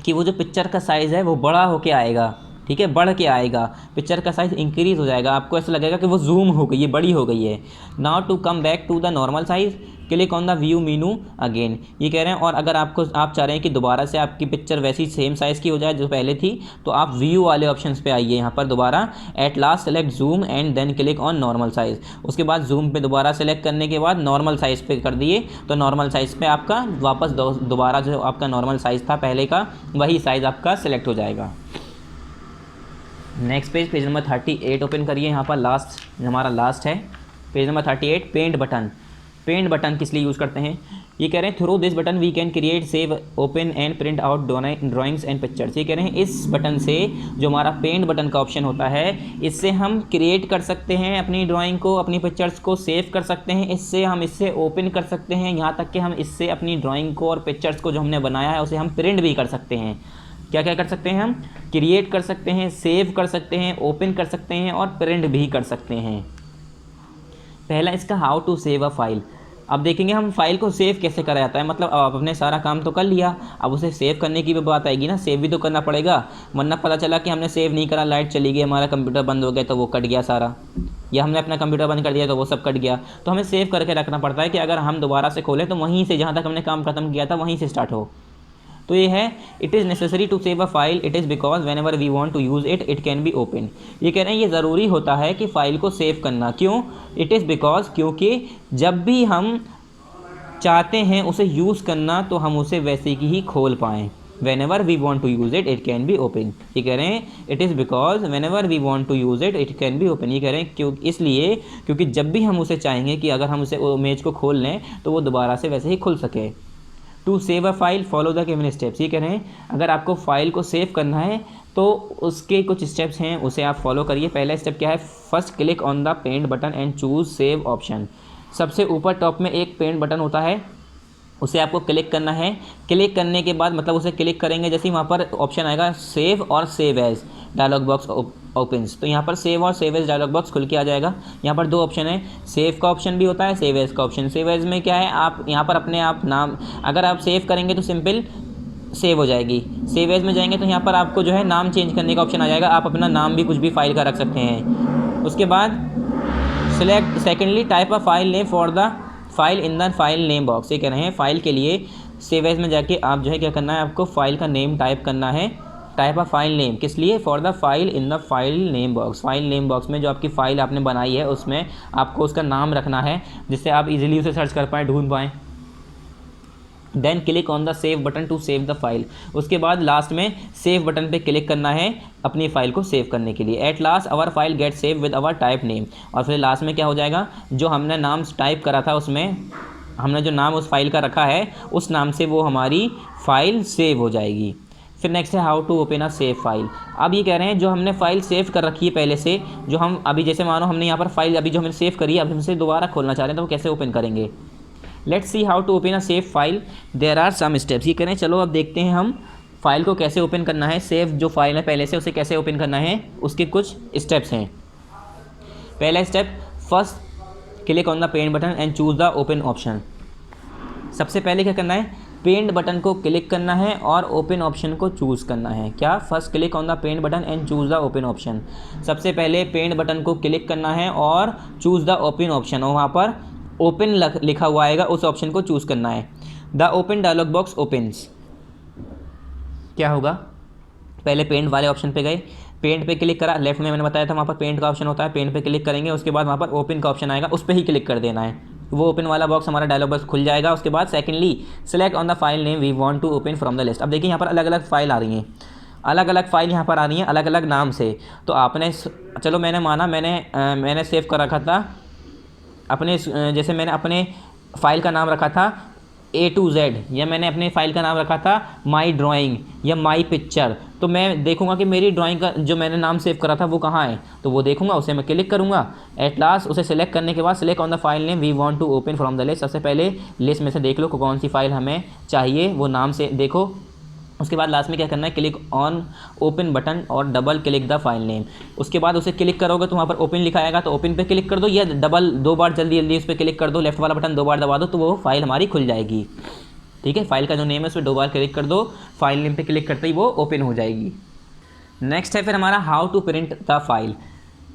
कि वो जो पिक्चर का साइज़ है वो बड़ा होके आएगा, ठीक है, बढ़ के आएगा, पिक्चर का साइज़ इंक्रीज़ हो जाएगा, आपको ऐसा लगेगा कि वो जूम हो गई है, बड़ी हो गई है। Now to come back to the normal size click on the view menu again. ये कह रहे हैं और अगर आप चाह रहे हैं कि दोबारा से आपकी पिक्चर वैसी सेम साइज़ की हो जाए जो पहले थी, तो आप व्यू वाले ऑप्शंस पे आइए यहाँ पर दोबारा। At last select zoom and then click on normal size. उसके बाद जूम पे दोबारा सेलेक्ट करने के बाद नॉर्मल साइज़ पे कर दिए तो नॉर्मल साइज़ पे आपका वापस दोबारा जो आपका नॉर्मल साइज़ था पहले का वही साइज़ आपका सेलेक्ट हो जाएगा। नेक्स्ट पेज नंबर 38 ओपन करिए। यहाँ पर हमारा लास्ट है page number 38, paint button. Paint button किस लिए यूज़ करते हैं, ये कह रहे हैं through this button we can create, save, open and print out drawings and pictures. ये कह रहे हैं इस बटन से, जो हमारा पेंट बटन का ऑप्शन होता है, इससे हम क्रिएट कर सकते हैं अपनी ड्राइंग को, अपनी पिक्चर्स को सेव कर सकते हैं, इससे ओपन कर सकते हैं, यहाँ तक कि हम इससे अपनी ड्राइंग को और पिक्चर्स को जो हमने बनाया है उसे हम प्रिंट भी कर सकते हैं। क्या क्या कर सकते हैं हम, क्रिएट कर सकते हैं, सेव कर सकते हैं, ओपन कर सकते हैं और प्रिंट भी कर सकते हैं। पहला इसका how to save a file. अब देखेंगे हम फाइल को सेव कैसे करा जाता है, मतलब अब आपने सारा काम तो कर लिया, अब उसे सेव करने की भी बात आएगी ना, सेव भी तो करना पड़ेगा, वरना पता चला कि हमने सेव नहीं करा, लाइट चली गई, हमारा कंप्यूटर बंद हो गया तो वो कट गया सारा, या हमने अपना कंप्यूटर बंद कर दिया तो वो सब कट गया। तो हमें सेव करके रखना पड़ता है कि अगर हम दोबारा से खोलें तो वहीं से जहाँ तक हमने काम ख़त्म किया था वहीं से स्टार्ट हो। तो ये है it is necessary to save a file, it is because whenever we want to use it, it can be open. ये कह रहे हैं ये ज़रूरी होता है कि फ़ाइल को सेव करना। क्यों? इट इज़ बिकॉज, क्योंकि जब भी हम चाहते हैं उसे यूज़ करना तो हम उसे वैसे की ही खोल पाएँ। Whenever we want to use it, it can be open. ये कह रहे हैं it is because whenever we want to use it, it can be open. ये कह रहे हैं क्यों, इसलिए क्योंकि जब भी हम उसे चाहेंगे कि अगर हम उसे इमेज को खोल लें तो वो दोबारा से वैसे ही खुल सके। To save a file follow the given steps. ये कह रहे हैं अगर आपको फाइल को सेव करना है तो उसके कुछ स्टेप्स हैं, उसे आप फॉलो करिए। पहला स्टेप क्या है? First click on the paint button and choose save option. सबसे ऊपर टॉप में एक पेंट बटन होता है, उसे आपको क्लिक करना है। क्लिक करने के बाद मतलब उसे क्लिक करेंगे जैसे ही वहाँ पर ऑप्शन आएगा सेव और save as, dialog box opens. तो यहाँ पर सेव और सेव एज डायलॉग बॉक्स खुल के आ जाएगा। यहाँ पर दो ऑप्शन है, सेव का ऑप्शन भी होता है, सेव एज का ऑप्शन। सेव एज में क्या है, आप यहाँ पर अपने आप नाम, अगर आप सेव करेंगे तो सिंपल सेव हो जाएगी। सेव एज में जाएंगे तो यहाँ पर आपको जो है नाम चेंज करने का ऑप्शन आ जाएगा, आप अपना नाम भी कुछ भी फाइल का रख सकते हैं। उसके बाद select secondly type a file name for the file in the file name box. ये कह रहे हैं फाइल के लिए सेव एज में जाके आप जो है क्या करना है, आपको फाइल का नेम टाइप करना है। टाइप अ फाइल नेम किस लिए? For the file in the file name box. File name box में जो आपकी फ़ाइल आपने बनाई है उसमें आपको उसका नाम रखना है जिससे आप इजीली उसे सर्च कर पाएँ, ढूंढ पाएँ। Then click on the save button to save the file. उसके बाद लास्ट में सेव बटन पे क्लिक करना है अपनी फ़ाइल को सेव करने के लिए। At last our file get save with our type name. और फिर लास्ट में क्या हो जाएगा, जो हमने नाम टाइप करा था उसमें हमने जो नाम उस फाइल का रखा है उस नाम से वो हमारी फ़ाइल सेव हो जाएगी। फिर नेक्स्ट है how to open a save file. अब ये कह रहे हैं जो हमने फ़ाइल सेव कर रखी है पहले से, जो हम अभी जैसे मानो हमने यहाँ पर फाइल अभी जो हमने सेव करी है, अब हमसे दोबारा खोलना चाह रहे हैं तो वो कैसे ओपन करेंगे। Let's see how to open a save file, there are some steps. ये करें, चलो अब देखते हैं हम फाइल को कैसे ओपन करना है। सेव जो फाइल है पहले से उसे कैसे ओपन करना है, उसके कुछ स्टेप्स हैं। पहला step, first click on the paint button and choose the open option. सबसे पहले क्या करना है, पेंट बटन को क्लिक करना है और ओपन ऑप्शन को चूज़ करना है। क्या? First click on the paint button and choose the open option. सबसे पहले पेंट बटन को क्लिक करना है और चूज़ द ओपन ऑप्शन, और वहाँ पर ओपन लिखा हुआ आएगा, उस ऑप्शन को चूज़ करना है। The open dialog box opens. क्या होगा, पहले पेंट वाले ऑप्शन पे गए, पेंट पे क्लिक करा, लेफ्ट में मैंने बताया था वहाँ पर पेंट का ऑप्शन होता है, पेंट पे क्लिक करेंगे, उसके बाद वहाँ पर ओपन का ऑप्शन आएगा, उस पर ही क्लिक कर देना है, वो ओपन वाला बॉक्स हमारा डायलॉग बॉक्स खुल जाएगा। उसके बाद secondly select on the file name we want to open from the list. अब देखिए यहाँ पर अलग अलग फाइल आ रही हैं, अलग अलग फाइल यहाँ पर आ रही हैं अलग अलग नाम से। तो आपने चलो मैंने माना मैंने सेव कर रखा था अपने, जैसे मैंने अपने फ़ाइल का नाम रखा था A to Z, या मैंने अपने फ़ाइल का नाम रखा था माई ड्राइंग या माई पिक्चर। तो मैं देखूंगा कि मेरी ड्राइंग का जो मैंने नाम सेव करा था वो कहाँ है, तो वो देखूंगा, उसे मैं क्लिक करूंगा। एट लास्ट उसे सेलेक्ट करने के बाद select on the file name we want to open from the list. सबसे पहले लिस्ट में से देख लो कौन सी फाइल हमें चाहिए, वो नाम से देखो। उसके बाद लास्ट में क्या करना है, क्लिक ऑन ओपन बटन और double click the file name. उसके बाद उसे क्लिक करोगे तो वहाँ पर ओपन लिखा आएगा, तो ओपन पे क्लिक कर दो, या डबल दो बार जल्दी जल्दी उस पर क्लिक कर दो, लेफ्ट वाला बटन दो बार दबा दो तो वो फाइल हमारी खुल जाएगी। ठीक है, फाइल का जो नेम है उस पर दो बार क्लिक कर दो, फाइल नेम पे क्लिक करते ही वो ओपन हो जाएगी। नेक्स्ट है फिर हमारा how to print the file.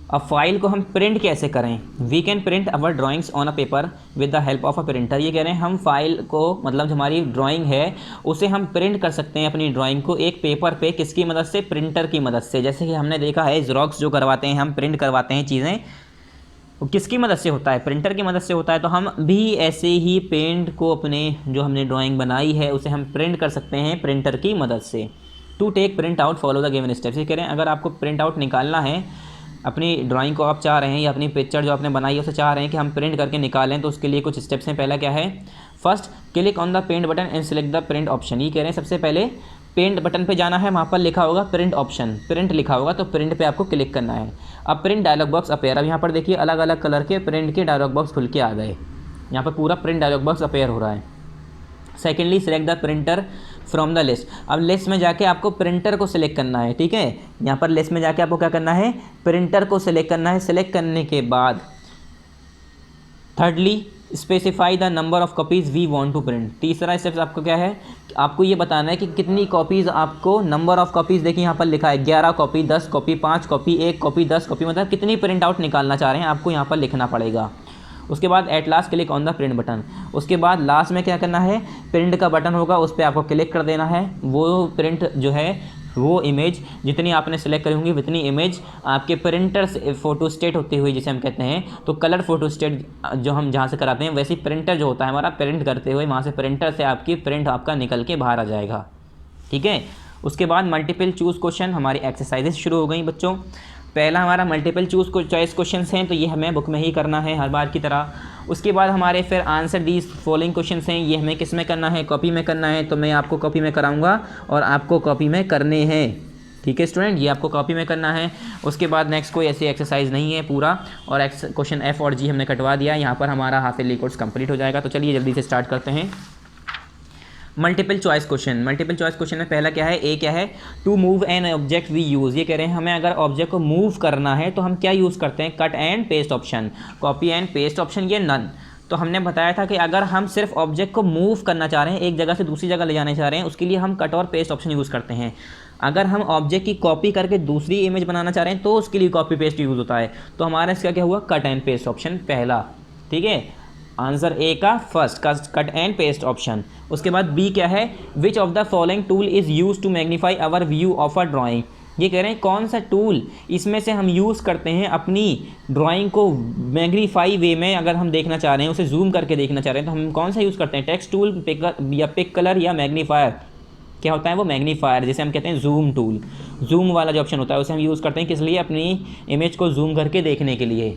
अब फाइल को हम प्रिंट कैसे करें। We can print our drawings on a paper with the help of a printer. ये कह रहे हैं हम फाइल को, मतलब जो हमारी ड्राइंग है उसे हम प्रिंट कर सकते हैं अपनी ड्राइंग को एक पेपर पे, किसकी मदद से, प्रिंटर की मदद से। जैसे कि हमने देखा है ज़ेरॉक्स जो करवाते हैं हम, प्रिंट करवाते हैं चीज़ें, वो किसकी मदद से होता है, प्रिंटर की मदद से होता है। तो हम भी ऐसे ही पेंट को, अपने जो हमने ड्राइंग बनाई है उसे हम प्रिंट कर सकते हैं प्रिंटर की मदद से। To take print out follow the given steps. ये कह रहे हैं अगर आपको प्रिंट आउट निकालना है अपनी ड्राइंग को, आप चाह रहे हैं या अपनी पिक्चर जो आपने बनाई है उसे चाह रहे हैं कि हम प्रिंट करके निकालें, तो उसके लिए कुछ स्टेप्स हैं। पहला क्या है, first click on the paint button and select the print option. ये कह रहे हैं सबसे पहले पेंट बटन पे जाना है, वहाँ पर लिखा होगा प्रिंट ऑप्शन, प्रिंट लिखा होगा तो प्रिंट पे आपको क्लिक करना है। अब प्रिंट डायलॉग बॉक्स अपेयर, अब यहाँ पर देखिए अलग अलग कलर के प्रिंट के डायलॉग बॉक्स खुल के आ गए, यहाँ पर पूरा प्रिंट डायलॉग बॉक्स अपेयर हो रहा है। Secondly select the printer from the list. अब लिस्ट में जाके आपको प्रिंटर को सिलेक्ट करना है। ठीक है, यहाँ पर लिस्ट में जाके आपको क्या करना है, प्रिंटर को सिलेक्ट करना है। सिलेक्ट करने के बाद thirdly specify the number of copies we want to print. तीसरा स्टेप आपको क्या है, आपको ये बताना है कि कितनी कॉपीज़ आपको, नंबर ऑफ कॉपीज़ देखिए यहाँ पर लिखा है 11 copy, 10 copy, 5 copy, 1 copy, 10 copy, मतलब कितनी प्रिंट आउट निकालना चाह रहे हैं आपको यहाँ पर लिखना पड़ेगा। उसके बाद at last click on the print button. उसके बाद लास्ट में क्या करना है, प्रिंट का बटन होगा, उस पर आपको क्लिक कर देना है। वो प्रिंट जो है वो इमेज जितनी आपने सेलेक्ट करी होंगी उतनी इमेज आपके प्रिंटर से फ़ोटो स्टेट होती हुई, जिसे हम कहते हैं तो कलर फ़ोटो स्टेट जो हम जहाँ से कराते हैं, वैसे प्रिंटर जो होता है हमारा प्रिंट करते हुए वहाँ से प्रिंटर से आपकी प्रिंट आपका निकल के बाहर आ जाएगा। ठीक है। उसके बाद मल्टीपल चूज़ क्वेश्चन, हमारी एक्सरसाइजेस शुरू हो गई बच्चों। पहला हमारा मल्टीपल चॉइस क्वेश्चन हैं, तो ये हमें बुक में ही करना है हर बार की तरह। उसके बाद हमारे फिर आंसर दीज फॉलोइंग क्वेश्चन हैं, ये हमें किस में करना है, कॉपी में करना है। तो मैं आपको कॉपी में कराऊंगा और आपको कॉपी में करने हैं। ठीक है स्टूडेंट, ये आपको कॉपी में करना है। उसके बाद नेक्स्ट कोई ऐसी एक्सरसाइज नहीं है पूरा, और क्वेश्चन एफ और जी हमने कटवा दिया। यहाँ पर हमारा हाफ ईयरली कोर्स कंप्लीट हो जाएगा। तो चलिए जल्दी से स्टार्ट करते हैं। मल्टीपल चॉइस क्वेश्चन में पहला क्या है, ए क्या है, to move an object we use. ये कह रहे हैं हमें अगर ऑब्जेक्ट को मूव करना है तो हम क्या यूज़ करते हैं, cut and paste option, copy and paste option, ये नन। तो हमने बताया था कि अगर हम सिर्फ ऑब्जेक्ट को मूव करना चाह रहे हैं, एक जगह से दूसरी जगह ले जाने चाह रहे हैं, उसके लिए हम कट और पेस्ट ऑप्शन यूज़ करते हैं। अगर हम ऑब्जेक्ट की कॉपी करके दूसरी इमेज बनाना चाह रहे हैं तो उसके लिए कॉपी पेस्ट यूज़ होता है। तो हमारा इसका क्या हुआ, कट एंड पेस्ट ऑप्शन पहला। ठीक है, आंसर ए का फर्स्ट का कट एंड पेस्ट ऑप्शन। उसके बाद बी क्या है, which of the following tool is use to magnify our view of a drawing. ये कह रहे हैं कौन सा टूल इसमें से हम यूज़ करते हैं अपनी ड्राइंग को मैग्नीफाई वे में, अगर हम देखना चाह रहे हैं, उसे जूम करके देखना चाह रहे हैं, तो हम कौन सा यूज़ करते हैं, टेक्स्ट टूल, पिक कलर या मैग्नीफायर। क्या होता है वो, मैग्नीफायर, जिसे हम कहते हैं जूम टूल। जूम वाला जो ऑप्शन होता है उसे हम यूज़ करते हैं किस लिए, अपनी इमेज को जूम करके देखने के लिए।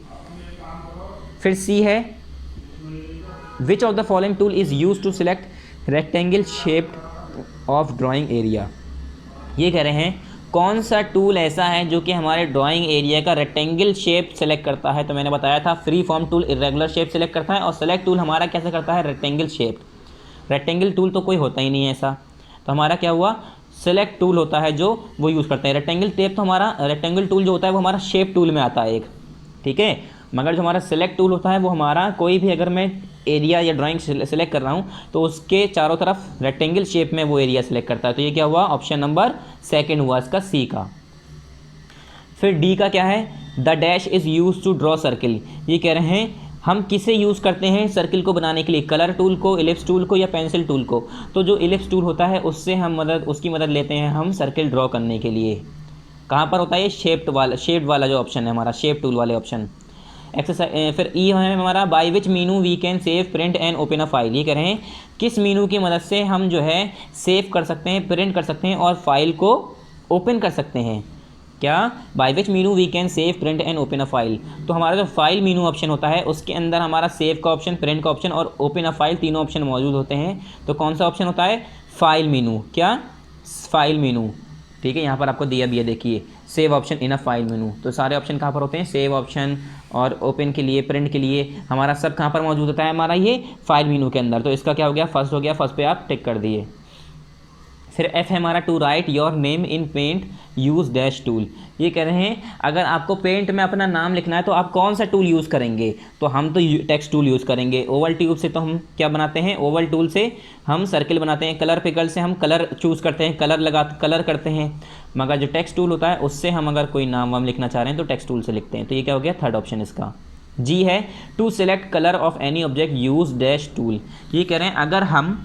फिर सी है, which of the following tool is use to select rectangle shaped of drawing area. ये कह रहे हैं कौन सा टूल ऐसा है जो कि हमारे ड्राइंग एरिया का रेक्टेंगल शेप सेलेक्ट करता है। तो मैंने बताया था free form tool irregular shape select करता है, और सेलेक्ट टूल हमारा कैसे करता है, रेक्टेंगल शेप। रेक्टेंगल टूल तो कोई होता ही नहीं है ऐसा, तो हमारा क्या हुआ, सेलेक्ट टूल होता है जो वो यूज़ करते हैं। रेक्टेंगल टेप तो हमारा, रेक्टेंगल टूल जो होता है वो हमारा शेप टूल में आता है एक। ठीक है, मगर जो हमारा सेलेक्ट टूल होता है वो हमारा कोई भी, अगर मैं एरिया या ड्राइंग सेलेक्ट कर रहा हूँ तो उसके चारों तरफ रेक्टेंगल शेप में वो एरिया सेलेक्ट करता है। तो ये क्या हुआ, ऑप्शन नंबर सेकंड हुआ इसका, सी का। फिर डी का क्या है, the dash is use to draw circle. ये कह रहे हैं हम किसे यूज़ करते हैं सर्किल को बनाने के लिए, कलर टूल को, इलिप्स टूल को या पेंसिल टूल को। तो जो इलिप्स टूल होता है उससे हम उसकी मदद लेते हैं हम सर्किल ड्रॉ करने के लिए। कहाँ पर होता है ये, शेप्ड वाला जो ऑप्शन है हमारा, शेप टूल वाले ऑप्शन। एक्सरसाइज फिर ई है हमारा, by which menu we can save print and open a file. ये कह रहे हैं किस मीनू की मदद से हम जो है सेव कर सकते हैं, प्रिंट कर सकते हैं और फाइल को ओपन कर सकते हैं। क्या, by which menu we can save print and open a file. तो हमारा जो फाइल मीनू ऑप्शन होता है उसके अंदर हमारा सेव का ऑप्शन, प्रिंट का ऑप्शन और ओपन अ फाइल तीनों ऑप्शन मौजूद होते हैं। तो कौन सा ऑप्शन होता है, फाइल मीनू। क्या, फाइल मीनू। ठीक है, यहाँ पर आपको दिया भी है, देखिए save option in a file menu. तो सारे ऑप्शन कहाँ पर होते हैं, सेव ऑप्शन और ओपन के लिए, प्रिंट के लिए, हमारा सब कहाँ पर मौजूद होता है, हमारा ये फाइल मेनू के अंदर। तो इसका क्या हो गया, फर्स्ट हो गया, फर्स्ट पे आप टिक कर दिए। फिर एफ है हमारा, to write your name in paint use dash tool. ये कह रहे हैं अगर आपको पेंट में अपना नाम लिखना है तो आप कौन सा टूल यूज़ करेंगे। तो हम तो टेक्स्ट टूल यूज़ करेंगे। ओवल ट्यूब से तो हम क्या बनाते हैं, ओवल टूल से हम सर्किल बनाते हैं। कलर पिकल से हम कलर चूज़ करते हैं, कलर करते हैं। मगर जो टेक्स्ट टूल होता है उससे हम अगर कोई नाम वाम लिखना चाह रहे हैं तो टेक्स्ट टूल से लिखते हैं। तो ये क्या हो गया, थर्ड ऑप्शन इसका। जी है, to select colour of any object use dash tool. ये कह रहे हैं अगर हम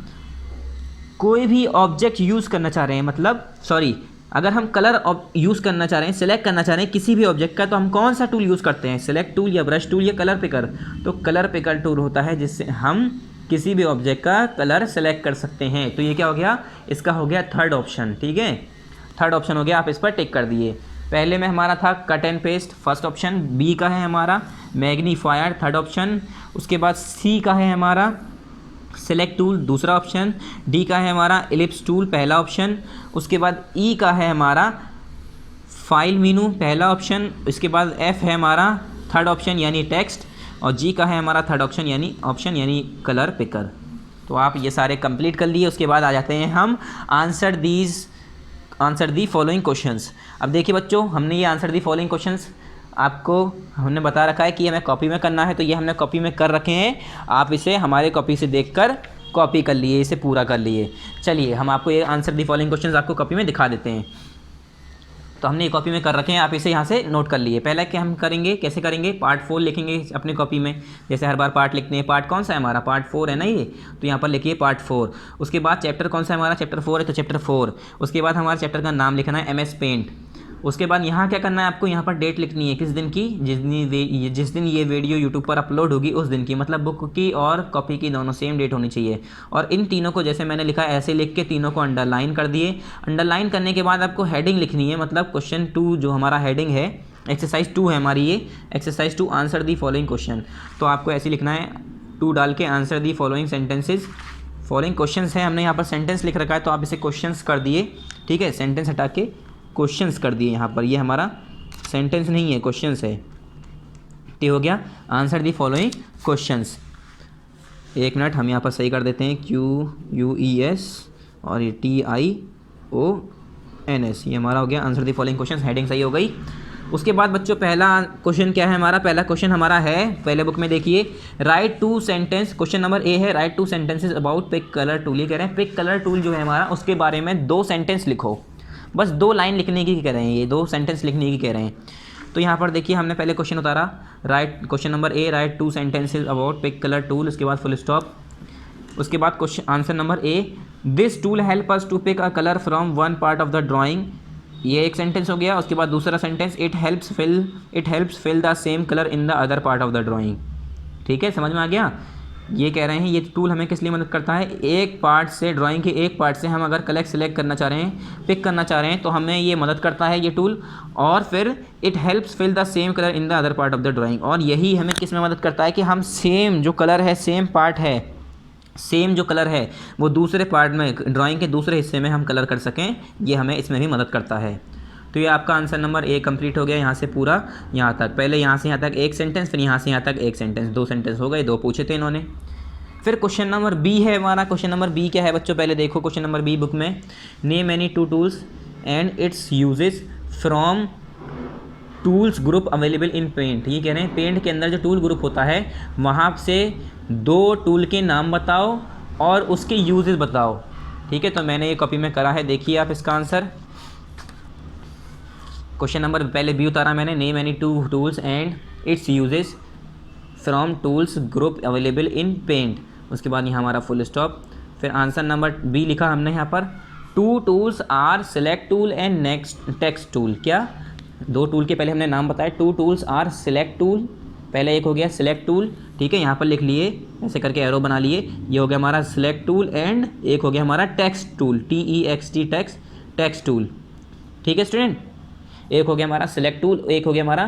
कोई भी ऑब्जेक्ट यूज़ करना चाह रहे हैं, मतलब सॉरी, अगर हम कलर यूज़ करना चाह रहे हैं, सेलेक्ट करना चाह रहे हैं किसी भी ऑब्जेक्ट का, तो हम कौन सा टूल यूज़ करते हैं, सेलेक्ट टूल या ब्रश टूल या कलर पिकर। तो कलर पिकर टूल होता है जिससे हम किसी भी ऑब्जेक्ट का कलर सेलेक्ट कर सकते हैं। तो ये क्या हो गया, इसका हो गया थर्ड ऑप्शन। ठीक है, थर्ड ऑप्शन हो गया, आप इस पर टिक कर दिए। पहले में हमारा था cut and paste, first option. B का है हमारा मैग्नीफायर, थर्ड ऑप्शन। उसके बाद सी का है हमारा सेलेक्ट टूल, दूसरा ऑप्शन। डी का है हमारा इलिप्स टूल, पहला ऑप्शन। उसके बाद ई का है हमारा फाइल मीनू, पहला ऑप्शन। इसके बाद एफ है हमारा थर्ड ऑप्शन यानी टेक्स्ट, और जी का है हमारा थर्ड ऑप्शन यानी कलर पिकर। तो आप ये सारे कंप्लीट कर लिए। उसके बाद आ जाते हैं हम आंसर दी फॉलोइंग क्वेश्चंस। अब देखिए बच्चों, हमने ये आंसर दी फॉलोइंग क्वेश्चंस आपको हमने बता रखा है कि हमें कॉपी में करना है, तो ये हमने कॉपी में कर रखे हैं। आप इसे हमारे कॉपी से देखकर कॉपी कर लिए, इसे पूरा कर लिए। चलिए हम आपको ये आंसर दी फॉलोइंग क्वेश्चंस आपको कॉपी में दिखा देते हैं। तो हमने कॉपी में कर रखे हैं, आप इसे यहाँ से नोट कर लिए। पहले क्या हम करेंगे, कैसे करेंगे, पार्ट 4 लिखेंगे अपनी कॉपी में, जैसे हर बार पार्ट लिखते हैं। पार्ट कौन सा है हमारा, पार्ट 4 है ना ये, तो यहाँ पर लिखिए पार्ट 4। उसके बाद चैप्टर कौन सा है हमारा, चैप्टर 4 है, तो चैप्टर 4। उसके बाद हमारे चैप्टर का नाम लिखना है MS पेंट। उसके बाद यहाँ क्या करना है आपको, यहाँ पर डेट लिखनी है, किस दिन की, जिस दिन ये वीडियो यूट्यूब पर अपलोड होगी उस दिन की, मतलब बुक की और कॉपी की दोनों सेम डेट होनी चाहिए। और इन तीनों को जैसे मैंने लिखा ऐसे लिख के तीनों को अंडरलाइन कर दिए। अंडरलाइन करने के बाद आपको हेडिंग लिखनी है, मतलब क्वेश्चन 2 जो हमारा हेडिंग है, एक्सरसाइज 2 है हमारी ये, exercise 2 answer the following question. तो आपको ऐसे लिखना है 2 डाल के answer the following sentences. Following questions है, हमने यहाँ पर सेंटेंस लिख रखा है तो आप इसे क्वेश्चंस कर दिए, ठीक है, सेंटेंस हटा के क्वेश्चंस कर दिए यहाँ पर। ये हमारा सेंटेंस नहीं है, क्वेश्चंस है, ठीक हो गया। Answer the following questions. एक मिनट हम यहाँ पर सही कर देते हैं, QUES और ये TIONS, ये हमारा हो गया answer the following questions, heading सही हो गई। उसके बाद बच्चों पहला क्वेश्चन क्या है हमारा, पहला क्वेश्चन हमारा है, पहले बुक में देखिए, write 2 sentence, question number A है, write 2 sentences about pick colour tool. ये कह रहे हैं पिक कलर टूल जो है हमारा, उसके बारे में 2 सेंटेंस लिखो। बस 2 लाइन लिखने की कह रहे हैं, ये 2 सेंटेंस लिखने की कह रहे हैं। तो यहाँ पर देखिए हमने पहले क्वेश्चन उतारा, write, question number A, write 2 sentences about pick colour tool, उसके बाद फुल स्टॉप। उसके बाद question answer number A, this tool help us to pick a colour from one part of the drawing. ये एक sentence हो गया। उसके बाद दूसरा sentence, it helps fill the same colour in the other part of the drawing. ठीक है, समझ में आ गया। ये कह रहे हैं ये टूल हमें किस लिए मदद करता है, एक पार्ट से, ड्राइंग के एक पार्ट से हम अगर कलेक्ट सेलेक्ट करना चाह रहे हैं, पिक करना चाह रहे हैं, तो हमें ये मदद करता है ये टूल। और फिर it helps fill the same colour in the other part of the drawing, और यही हमें किस में मदद करता है कि हम सेम जो कलर है, सेम पार्ट है, सेम जो कलर है वो दूसरे पार्ट में, ड्राइंग के दूसरे हिस्से में हम कलर कर सकें, ये हमें इसमें भी मदद करता है। तो ये आपका आंसर नंबर A कंप्लीट हो गया, यहाँ से पूरा यहाँ तक। पहले यहाँ से यहाँ तक एक सेंटेंस, फिर यहाँ से यहाँ तक एक सेंटेंस, 2 सेंटेंस हो गए, 2 पूछे थे इन्होंने। फिर क्वेश्चन नंबर B है हमारा। क्वेश्चन नंबर B क्या है बच्चों, पहले देखो क्वेश्चन नंबर B बुक में, name any 2 tools and its uses from tools group available in paint. ये कह रहे हैं पेंट के अंदर जो टूल ग्रुप होता है वहाँ से 2 टूल के नाम बताओ और उसके यूजेस बताओ। ठीक है, तो मैंने ये कॉपी में करा है, देखिए आप इसका आंसर। क्वेश्चन नंबर पहले B उतारा मैंने, name any 2 tools and its uses from tools group available in paint. उसके बाद यहाँ हमारा फुल स्टॉप। फिर आंसर नंबर B लिखा हमने यहाँ पर, 2 tools are select tool and next text tool. क्या, 2 टूल के पहले हमने नाम बताया, 2 टूल्स आर सिलेक्ट टूल, पहले एक हो गया सिलेक्ट टूल, ठीक है, यहाँ पर लिख लिए, ऐसे करके एरो बना लिए, ये हो गया हमारा सिलेक्ट टूल, एंड एक हो गया हमारा text tool, TEXT text tool. ठीक है स्टूडेंट, एक हो गया हमारा सिलेक्ट टूल, एक हो गया हमारा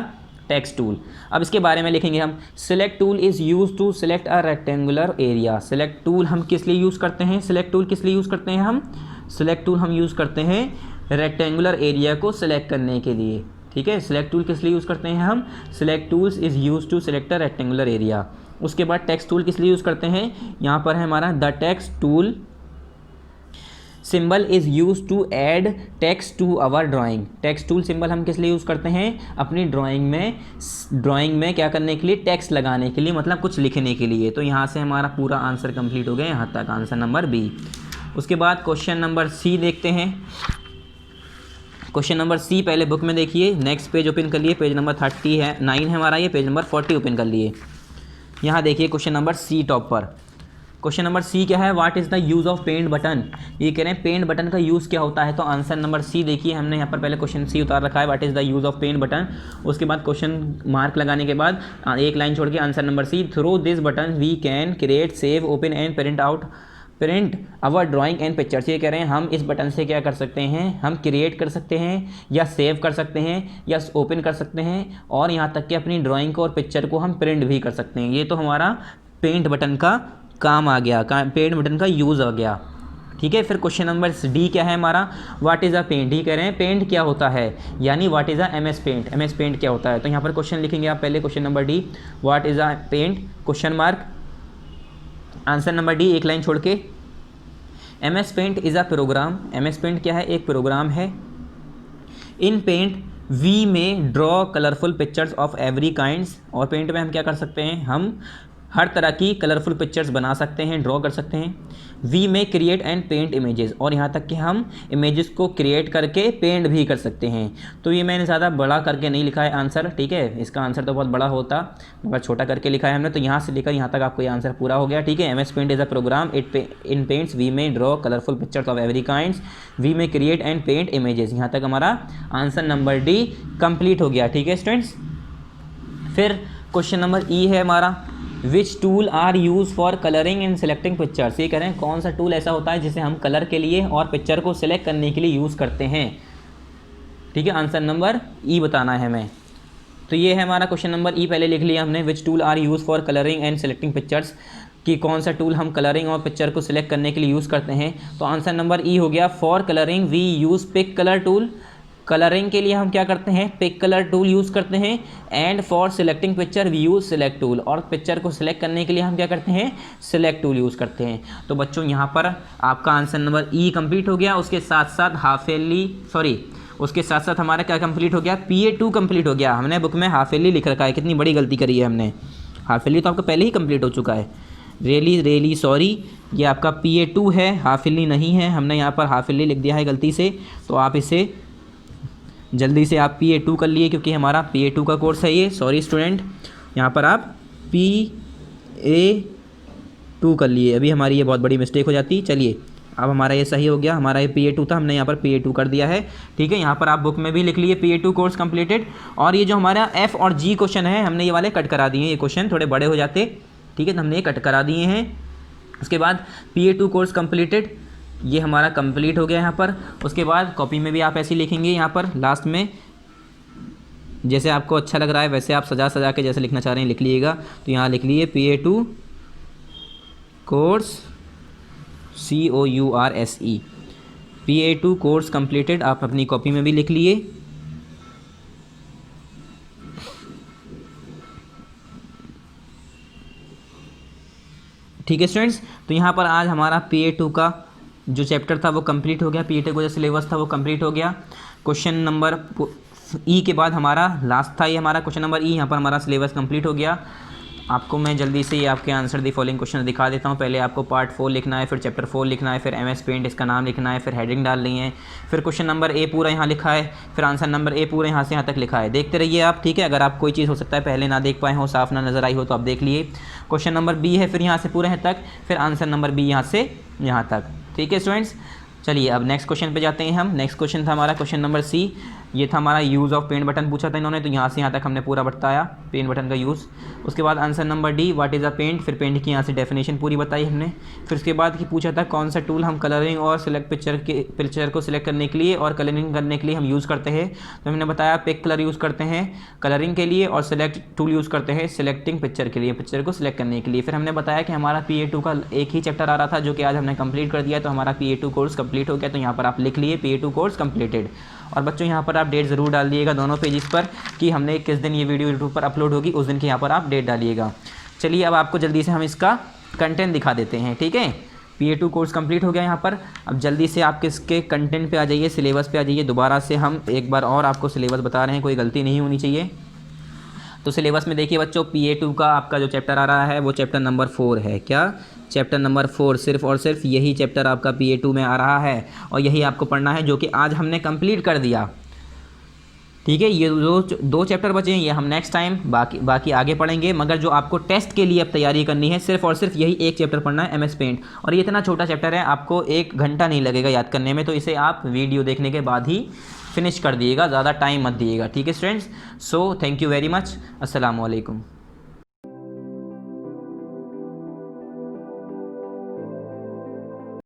टेक्स्ट टूल। अब इसके बारे में लिखेंगे हम, select tool is use to select a rectangular area. Select tool हम किस लिए यूज़ करते हैं, सिलेक्ट टूल किस लिए यूज़ करते हैं हम, सिलेक्ट टूल हम यूज़ करते हैं रेक्टेंगुलर एरिया को सिलेक्ट करने के लिए। ठीक है, सिलेक्ट टूल किस लिए यूज़ करते हैं हम, select tools is use to select a rectangular area. उसके बाद टेक्स्ट टूल किस लिए यूज़ करते हैं, यहाँ पर है हमारा the text tool symbol is use to add text to our drawing. Text tool symbol हम किस लिए यूज़ करते हैं, अपनी ड्राइंग में क्या करने के लिए, टेक्स्ट लगाने के लिए, मतलब कुछ लिखने के लिए। तो यहाँ से हमारा पूरा आंसर कंप्लीट हो गया यहाँ तक, आंसर नंबर B। उसके बाद क्वेश्चन नंबर C देखते हैं। क्वेश्चन नंबर C पहले बुक में देखिए, नेक्स्ट पेज ओपन कर लिए, पेज नंबर 39 है हमारा, ये पेज नंबर 40 ओपन कर लिए। यहाँ देखिए क्वेश्चन नंबर C टॉप पर। क्वेश्चन नंबर C क्या है, what is the use of paint button. ये कह रहे हैं पेंट बटन का यूज़ क्या होता है। तो आंसर नंबर C देखिए, हमने यहाँ पर पहले क्वेश्चन C उतार रखा है, what is the use of paint button. उसके बाद क्वेश्चन मार्क लगाने के बाद एक लाइन छोड़ के answer number C, through this button we can create, save, open and print our drawing and pictures. ये कह रहे हैं हम इस बटन से क्या कर सकते हैं, हम क्रिएट कर सकते हैं या सेव कर सकते हैं या ओपन कर सकते हैं, और यहाँ तक कि अपनी ड्राइंग को और पिक्चर को हम प्रिंट भी कर सकते हैं। ये तो हमारा पेंट बटन का काम आ गया, पेंट बटन का यूज़ आ गया। ठीक है, फिर क्वेश्चन नंबर D क्या है हमारा, व्हाट इज़ अ पेंट। ये कह रहे हैं पेंट क्या होता है, यानी what is a MS paint. MS paint क्या होता है। तो यहाँ पर क्वेश्चन लिखेंगे आप पहले, question number D, what is a paint, question mark, answer number D एक लाइन छोड़ के। MS paint is a program. MS paint क्या है, एक प्रोग्राम है। इन पेंट वी में draw colourful pictures of every kinds. और पेंट में हम क्या कर सकते हैं, हम हर तरह की कलरफुल पिक्चर्स बना सकते हैं, ड्रॉ कर सकते हैं। We may create and paint images, और यहाँ तक कि हम इमेजेस को क्रिएट करके पेंट भी कर सकते हैं। तो ये मैंने ज़्यादा बड़ा करके नहीं लिखा है आंसर, ठीक है, इसका आंसर तो बहुत बड़ा होता मगर छोटा करके लिखा है हमने। तो यहाँ से लेकर यहाँ तक आपको ये आंसर पूरा हो गया, ठीक है। MS paint is a program in paints we में draw colourful pictures of every kinds, we may create and paint images. यहाँ तक हमारा आंसर नंबर डी कंप्लीट हो गया, ठीक है स्टूडेंट्स। फिर क्वेश्चन नंबर ई है हमारा, which tool are use for colouring and selecting pictures. ये कह रहे हैं कौन सा टूल ऐसा होता है जिसे हम कलर के लिए और पिक्चर को सिलेक्ट करने के लिए यूज़ करते हैं, ठीक है। आंसर नंबर ई बताना है हमें। तो ये है हमारा क्वेश्चन नंबर ई, पहले लिख लिया हमने, which tool are use for colouring and selecting pictures, कि कौन सा टूल हम कलरिंग और पिक्चर को सिलेक्ट करने के लिए यूज़ करते हैं। तो आंसर नंबर ई हो गया, for colouring we use pick colour tool. Colouring के लिए हम क्या करते हैं, पिक कलर टूल यूज़ करते हैं। And for selecting picture we use select tool, और पिक्चर को सिलेक्ट करने के लिए हम क्या करते हैं, सिलेक्ट टूल यूज़ करते हैं। तो बच्चों यहाँ पर आपका आंसर नंबर ई कंप्लीट हो गया। उसके साथ साथ उसके साथ साथ हमारा क्या कंप्लीट हो गया, PA2 कंप्लीट हो गया। हमने बुक में हाफ ईयरली लिख रखा है, कितनी बड़ी गलती करी है हमने। हाफ ईयरली तो आपका पहले ही कंप्लीट हो चुका है, रियली सॉरी। ये आपका PA2 है, हाफ ईयरली नहीं है। हमने यहाँ पर हाफ ईयरली लिख दिया है गलती से, तो आप इसे जल्दी से आप PA2 कर लिए, क्योंकि हमारा PA2 का कोर्स है ये। सॉरी स्टूडेंट, यहाँ पर आप PA2 कर लिए, अभी हमारी ये बहुत बड़ी मिस्टेक हो जाती। चलिए अब हमारा ये सही हो गया, हमारा ये PA2 था, हमने यहाँ पर PA2 कर दिया है, ठीक है। यहाँ पर आप बुक में भी लिख लिए PA2 कोर्स कंप्लीटेड। और ये जो हमारा F और G क्वेश्चन है, हमने ये वाले कट करा दिए, ये क्वेश्चन थोड़े बड़े हो जाते, ठीक है, तो हमने ये कट करा दिए हैं। उसके बाद PA2 कोर्स कंप्लीटेड, ये हमारा कंप्लीट हो गया यहाँ पर। उसके बाद कॉपी में भी आप ऐसे ही लिखेंगे, यहाँ पर लास्ट में जैसे आपको अच्छा लग रहा है वैसे आप सजा सजा के जैसे लिखना चाह रहे हैं लिख लीजिएगा। तो यहाँ लिख लिए PA2 course COURSE, PA2 course completed, आप अपनी कॉपी में भी लिख लिए। ठीक है स्टूडेंट्स, तो यहाँ पर आज हमारा PA2 का जो चैप्टर था वो कंप्लीट हो गया, PA2 का जो सिलेबस था वो कंप्लीट हो गया। क्वेश्चन नंबर ई के बाद हमारा लास्ट था ये हमारा क्वेश्चन नंबर ई, यहाँ पर हमारा सिलेबस कंप्लीट हो गया। आपको मैं जल्दी से ये आपके आंसर दी फॉलोइंग क्वेश्चन दिखा देता हूँ। पहले आपको पार्ट 4 लिखना है, फिर चैप्टर 4 लिखना है, फिर MS पेंट इसका नाम लिखना है, फिर हेडिंग डालनी है, फिर क्वेश्चन नंबर ए पूरा यहाँ लिखा है, फिर आंसर नंबर ए पूरा यहाँ से यहाँ तक लिखा है। देखते रहिए आप, ठीक है। अगर आप कोई चीज़ हो सकता है पहले ना देख पाए हो, साफ ना नज़र आई हो, तो आप देख लिए। क्वेश्चन नंबर बी है, फिर यहाँ से पूरे हैं तक, फिर आंसर नंबर बी यहाँ से यहाँ तक, ठीक है स्टूडेंट्स। चलिए अब नेक्स्ट क्वेश्चन पे जाते हैं हम। नेक्स्ट क्वेश्चन था हमारा क्वेश्चन नंबर सी, ये था हमारा यूज़ ऑफ पेंट बटन पूछा था इन्होंने, तो यहाँ से यहाँ तक हमने पूरा बताया पेंट बटन का यूज़। उसके बाद answer number D, what is a paint, फिर पेंट की यहाँ से डेफिनेशन पूरी बताई हमने। फिर उसके बाद की पूछा था कौन सा टूल हम कलरिंग और सिलेक्ट पिक्चर को सिलेक्ट करने के लिए और कलरिंग करने के लिए हम यूज़ करते हैं। तो हमने बताया पिक कलर यूज़ करते हैं कलरिंग के लिए, और सिलेक्ट टूल यूज़ करते हैं सिलेक्टिंग पिक्चर के लिए, पिक्चर को सिलेक्ट करने के लिए। फिर हमने बताया कि हमारा PA2 का एक ही चैप्टर आ रहा था जो कि आज हमने कंप्लीट कर दिया, तो हमारा PA2 कोर्स कंप्लीट हो गया। तो यहाँ पर आप लिख लिए PA2 कोर्स कंप्लीटेड। और बच्चों यहाँ पर आप डेट ज़रूर डाल दिएगा दोनों पेजेस पर कि हमने किस दिन ये वीडियो यूट्यूब पर अपलोड होगी, उस दिन की यहाँ पर आप डेट डालिएगा। चलिए अब आपको जल्दी से हम इसका कंटेंट दिखा देते हैं, ठीक है। PA2 कोर्स कंप्लीट हो गया यहाँ पर। अब जल्दी से आप किसके कंटेंट पे आ जाइए, सिलेबस पे आ जाइए। दोबारा से हम एक बार और आपको सिलेबस बता रहे हैं, कोई गलती नहीं होनी चाहिए। तो सिलेबस में देखिए बच्चों, PA2 का आपका जो चैप्टर आ रहा है वो चैप्टर नंबर 4 है। क्या? चैप्टर नंबर 4, सिर्फ और सिर्फ यही चैप्टर आपका PA2 में आ रहा है और यही आपको पढ़ना है, जो कि आज हमने कंप्लीट कर दिया, ठीक है। ये दो चैप्टर बचे हैं, ये हम नेक्स्ट टाइम बाकी आगे पढ़ेंगे। मगर जो आपको टेस्ट के लिए अब तैयारी करनी है, सिर्फ और सिर्फ यही एक चैप्टर पढ़ना है, MS पेंट। और ये इतना छोटा चैप्टर है, आपको 1 घंटा नहीं लगेगा याद करने में, तो इसे आप वीडियो देखने के बाद ही फिनिश कर दिएगा, ज़्यादा टाइम मत दिएगा, ठीक है students. So thank you very much, अस्सलाम वालेकुम।